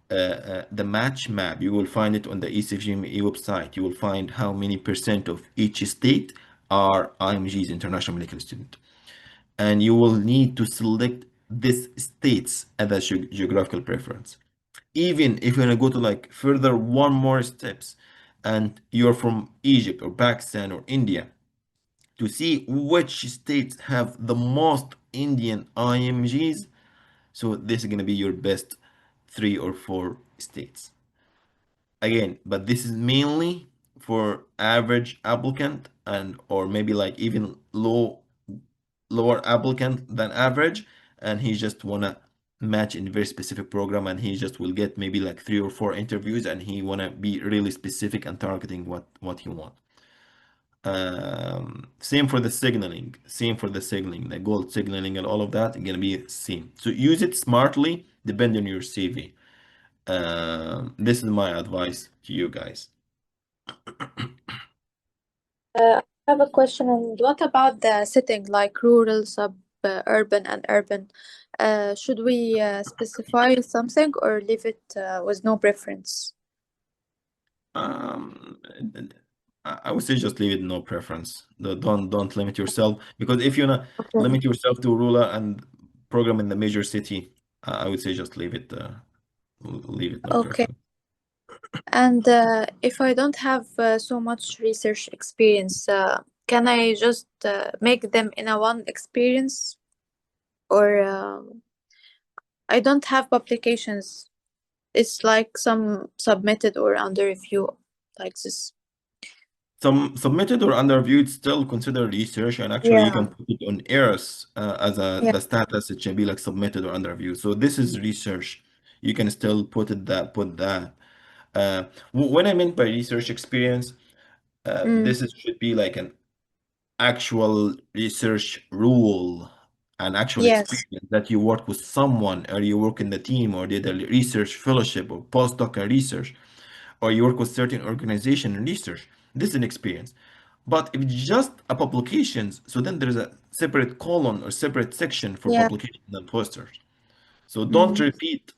the match map. You will find it on the ECFGME website. You will find how many percent of each state are IMG's international medical student. And you will need to select these states as a geographical preference. Even if you're gonna go to like further one more steps and you're from Egypt or Pakistan or India, to see which states have the most Indian IMGs. So this is gonna be your best 3 or 4 states. Again, but this is mainly for average applicant and or maybe like even lower applicant than average, and he just wanna match in very specific program, and he just will get maybe like 3 or 4 interviews, and he wanna be really specific and targeting what he want. Same for the signaling, the gold signaling and all of that, gonna be same. So use it smartly. depend on your CV. This is my advice to you guys. I have a question, and what about the setting, like rural, urban, and urban? Should we specify something or leave it with no preference? Um, I would say just leave it no preference. Don't limit yourself, because if you Okay. limit yourself to rural and program in the major city, I would say just leave it no Okay. preference. And if I don't have so much research experience, can I just make them in a one experience? Or I don't have publications. It's like some submitted or under review, like this. Some submitted or under review, it's still considered research, and actually you Yeah, can put it on ERS as yeah. the status. It should be like submitted or under review. So this is research. You can still put that. When I meant by research experience, Mm, should be like an actual research rule, an actual yes, experience that you work with someone, or you work in the team, or did a research fellowship or postdoc research, or you work with certain organization and research. This is an experience. But if it's just a publications, so then there is a separate column or separate section for yeah. publications and posters. So don't Mm, repeat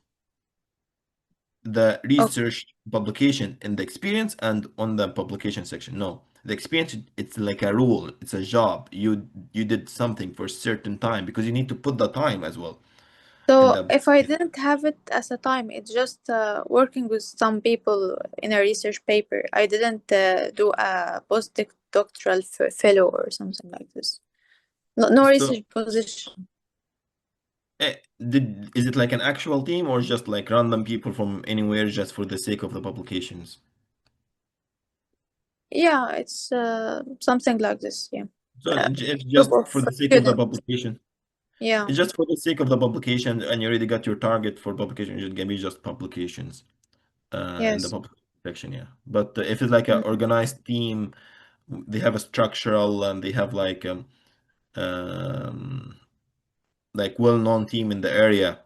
the okay. research publication in the experience and on the publication section. No, the experience, it's like a rule, it's a job. You did something for a certain time, because you need to put the time as well in So the. if I didn't have it as a time, it's just working with some people in a research paper. I didn't do a postdoctoral fellow or something like this. No So research position. is it like an actual team, or just like random people from anywhere just for the sake of the publications? Yeah, it's something like this. Yeah, So a it's group just of for the sake of the students. publication. Yeah. It's just for the sake of the publication, and you already got your target for publication. It can be just publications in the Yes. public section, yeah. But if it's like an Mm, organized team, they have a structural, and they have um, like well-known team in the area,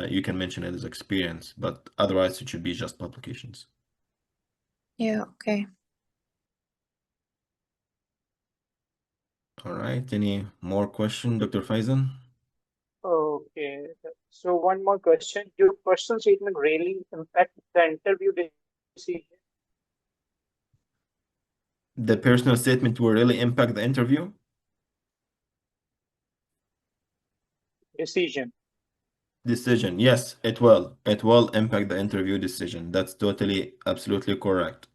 you can mention it as experience. But otherwise, it should be just publications. yeah. Okay. All right. Any more question, Dr. Faizan? Okay. So one more question. Do personal statement really impact the interview decision? The personal statement will really impact the interview? Decision. Decision. Yes, it will. It will impact the interview decision. That's totally, absolutely correct.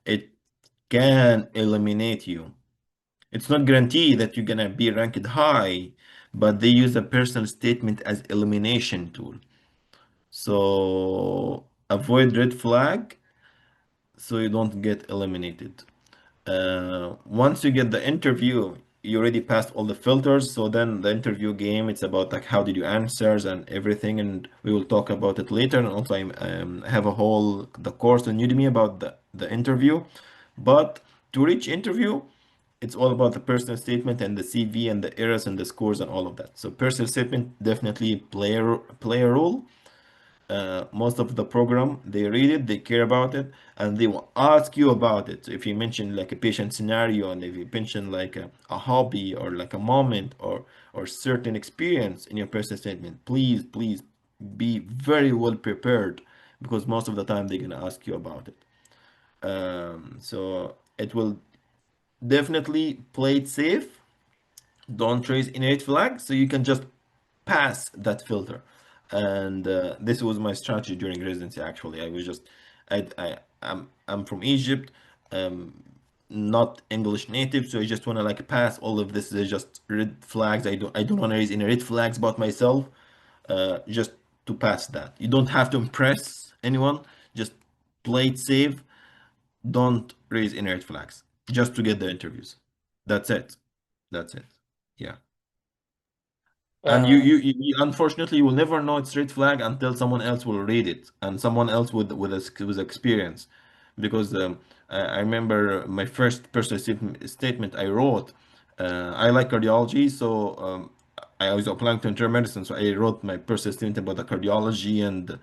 It can eliminate you. It's not guaranteed that you're gonna be ranked high, but they use a personal statement as elimination tool. So avoid red flag so you don't get eliminated. Once you get the interview, you already passed all the filters. So then the interview game, it's about like how did you answers and everything, and we will talk about it later. And also, I have a whole the course on Udemy about the interview. But to reach interview, it's all about the personal statement and the CV and the errors and the scores and all of that. So personal statement definitely play a role. Most of the program, they read it, they care about it, and they will ask you about it. So if you mention like a patient scenario, and if you mention like a hobby or like a moment or certain experience in your personal statement, please be very well prepared, because most of the time they're gonna ask you about it. So it will definitely play it safe. Don't raise any red flag, so you can just pass that filter. And this was my strategy during residency. Actually, I was just I'm from Egypt, um, not English native, so I just want to like pass all of this. There's just red flags. I don't want to raise any red flags about myself. Just to pass that. You don't have to impress anyone. Just play it safe. Don't raise any red flags. Just to get the interviews. That's it. That's it. Yeah. And Uh, you unfortunately you will never know it's red flag until someone else will read it, and someone else with experience, because I remember my first personal statement I wrote. I like cardiology, so I was applying to internal medicine, so I wrote my personal statement about the cardiology and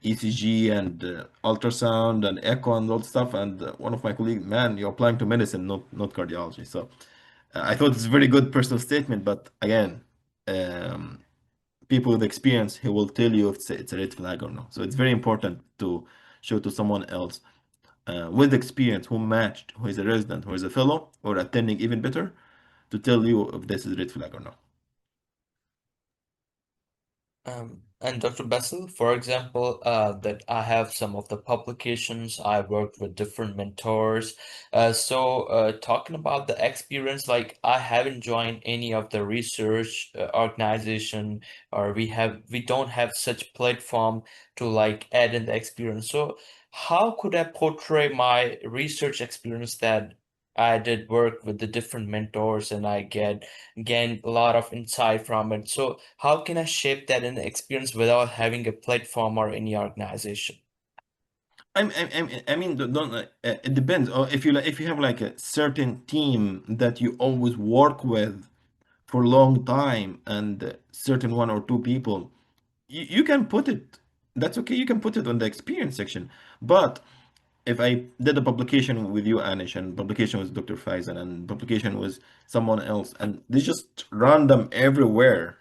ECG and ultrasound and echo and all stuff. And one of my colleagues, man, you're applying to medicine, not cardiology. So I thought it's a very good personal statement, but again, um, people with experience who will tell you if it's a red flag or not. So it's very important to show to someone else with experience who matched, who is a resident, who is a fellow, or attending even better, to tell you if this is a red flag or not. And Dr. Basil, for example, that I have some of the publications, I worked with different mentors. So talking about the experience, like I haven't joined any of the research organization, or we don't have such platform to like add in the experience. So how could I portray my research experience that I did work with the different mentors and I gain a lot of insight from it. So how can I shape that in experience without having a platform or any organization? I mean, don't it depends. Or if you have like a certain team that you always work with for a long time and certain one or two people, you can put it. That's okay. You can put it on the experience section. But if I did a publication with you, Anish, and publication with Dr. Faizan, and publication with someone else, and they just random everywhere.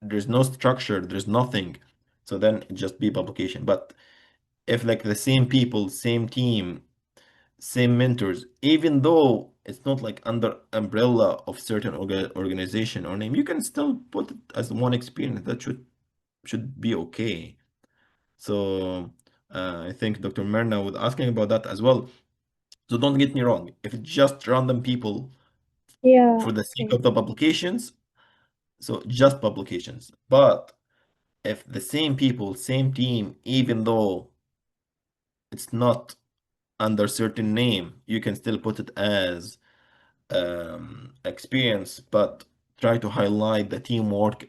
There's no structure, there's nothing. So then it just be publication. But if like the same people, same team, same mentors, even though it's not like under umbrella of certain organization or name, you can still put it as one experience. That should be okay. So I think Dr. Merna was asking about that as well. So don't get me wrong. If it's just random people Yeah, for the sake okay. of the publications, so just publications. But if the same people, same team, even though it's not under certain name, you can still put it as experience, but try to highlight the teamwork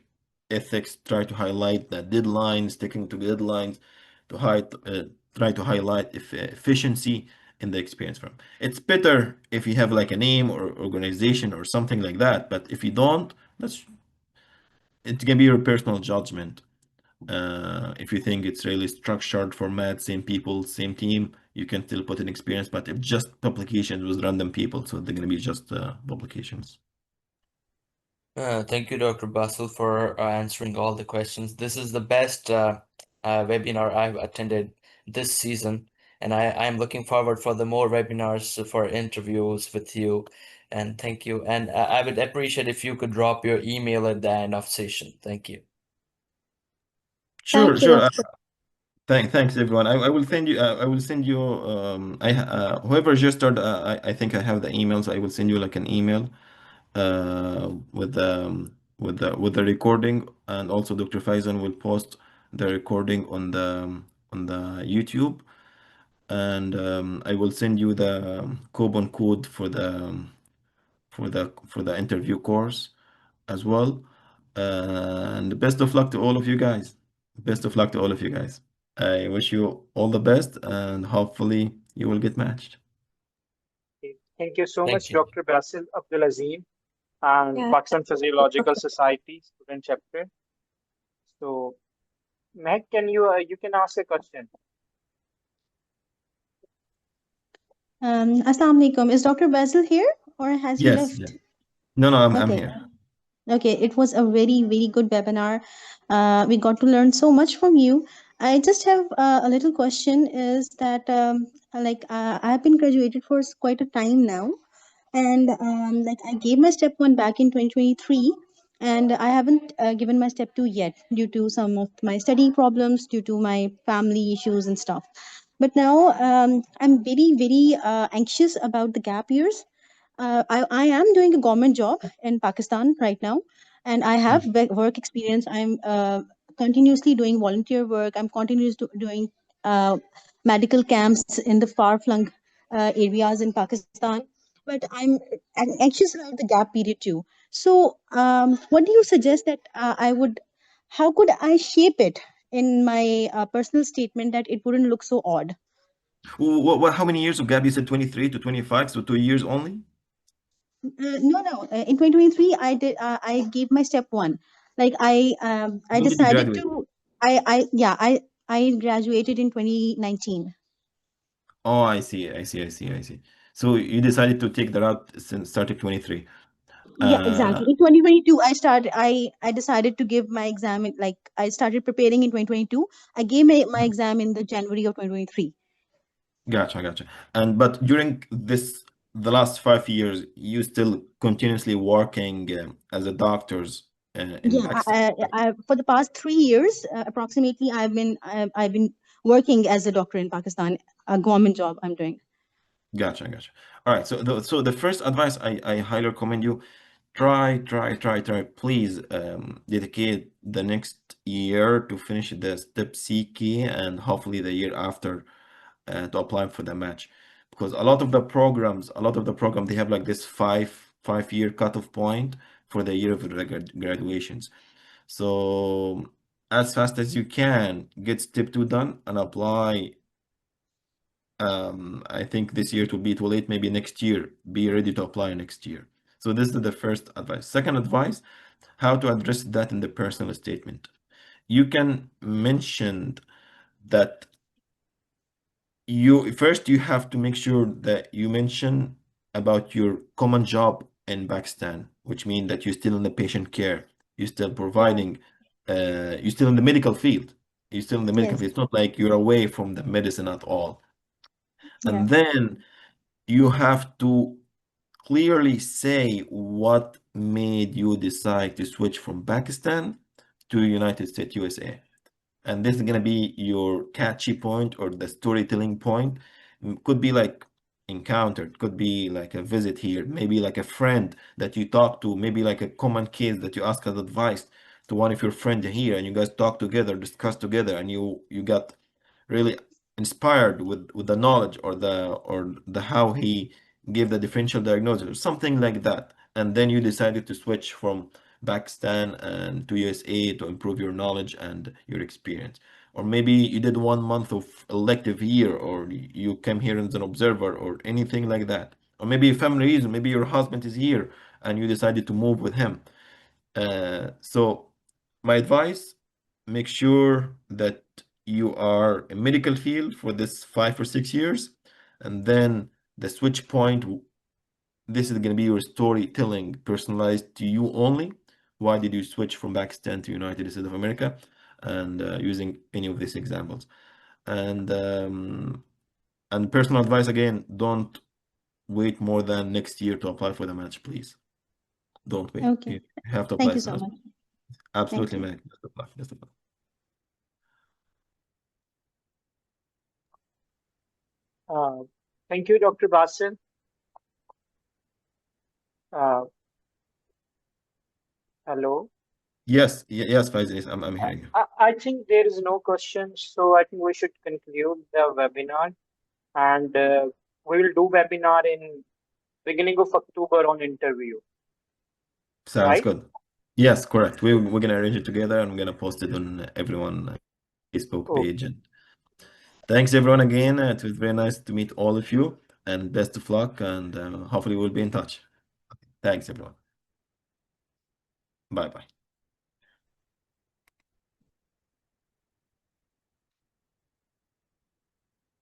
ethics, try to highlight the deadlines, sticking to deadlines, to try to highlight efficiency in the experience firm. It's better if you have like a name or organization or something like that, but if you don't, it can be your personal judgment. If you think it's really structured format, same people, same team, you can still put an experience, but if just publications with random people, so they're gonna be just publications. Thank you, Dr. Basil, for answering all the questions. This is the best webinar I've attended this season, and I'm looking forward for the more webinars for interviews with you. And thank you. And I would appreciate if you could drop your email at the end of session. Thank you. Sure, Thank you, sure. Doctor. Thanks everyone. I will send you. I will send you. Whoever registered. I think I have the email, so I will send you like an email with the recording, and also Dr. Faizan will post the recording on the YouTube, and I will send you the coupon code for the interview course as well. And best of luck to all of you guys. Best of luck to all of you guys. I wish you all the best, and hopefully you will get matched. Okay. Thank you so Thank much, you. Dr. Basel Abdelazeem and Yeah. Pakistan Physiological Society student chapter. So, Meg, you can ask a question? Assalamu alaikum. Is Dr. Basil here or has he Yes, left? yeah. No, I'm Okay. here. Okay, it was a very, very good webinar. We got to learn so much from you. I just have a little question is that I have been graduated for quite a time now, and like I gave my step 1 back in 2023, and I haven't given my step 2 yet due to some of my study problems, due to my family issues and stuff. But now I'm very, very anxious about the gap years. I am doing a government job in Pakistan right now, and I have work experience. I'm continuously doing volunteer work. I'm continuously doing uh, medical camps in the far-flung areas in Pakistan. But I'm anxious about the gap period too. So, what do you suggest that I would? How could I shape it in my personal statement that it wouldn't look so odd? How many years of gap? You said 23 to 25, so 2 years only? No. In 2023, I did. I gave my step 1. Like I When did you decided graduate? to I graduated in 2019. Oh, I see. So you decided to take the route since starting 23. Yeah, exactly. In 2022, I decided to give my exam like I started preparing in 2022. I gave my exam in the January of 2023. Gotcha. But during the last 5 years, you still continuously working as a doctors in Yeah, Pakistan. for the past 3 years, approximately, I've been working as a doctor in Pakistan, a government job I'm doing. Gotcha. All right. So the first advice I highly recommend you try. Please dedicate the next year to finish the step C key and hopefully the year after to apply for the match. Because a lot of the program they have like this five-year cutoff point for the year of graduations. So as fast as you can, get step 2 done and apply. I think this year it will be too late. Maybe next year, be ready to apply next year. So this is the first advice. Second advice, how to address that in the personal statement. You can mention that you have to make sure that you mention about your common job in Pakistan, which means that you're still in the patient care, you're still Yeah. providing, you're still in the medical field. You're still in the medical Yes. field. It's not like you're away from the medicine at all. Yeah. And then you have to clearly say what made you decide to switch from Pakistan to United States, USA. And this is going to be your catchy point or the storytelling point. Could be like encountered, could be like a visit here, maybe like a friend that you talk to, maybe like a common case that you ask as advice to one of your friends here, and you guys talk together, discuss together, and you got really inspired with the knowledge or the how he gave the differential diagnosis or something like that. And then you decided to switch from Pakistan and to USA to improve your knowledge and your experience. Or maybe you did 1 month of elective year, or you came here as an observer, or anything like that. Or maybe a family reason, maybe your husband is here and you decided to move with him. So my advice, make sure that you are in medical field for this 5 or 6 years, and then the switch point, this is going to be your storytelling, personalized to you only. Why did you switch from Pakistan to United States of America? And using any of these examples. And personal advice again, don't wait more than next year to apply for the match, please. Don't wait. Okay. You have to Thank apply you as soon so as much. possible. Thank Absolutely, you. man. Best of luck. Best of luck. Thank you, Dr. Basel. Uh, Hello. Yes, Faizan, yes, I'm hearing you. I think there is no question, so I think we should conclude the webinar, and we will do webinar in beginning of October on interview, Sounds right? good. Yes, correct. We're gonna arrange it together and we're gonna post it on everyone Facebook page. Okay. And thanks everyone again. It was very nice to meet all of you, and best of luck, and hopefully we'll be in touch. Thanks everyone. Bye bye.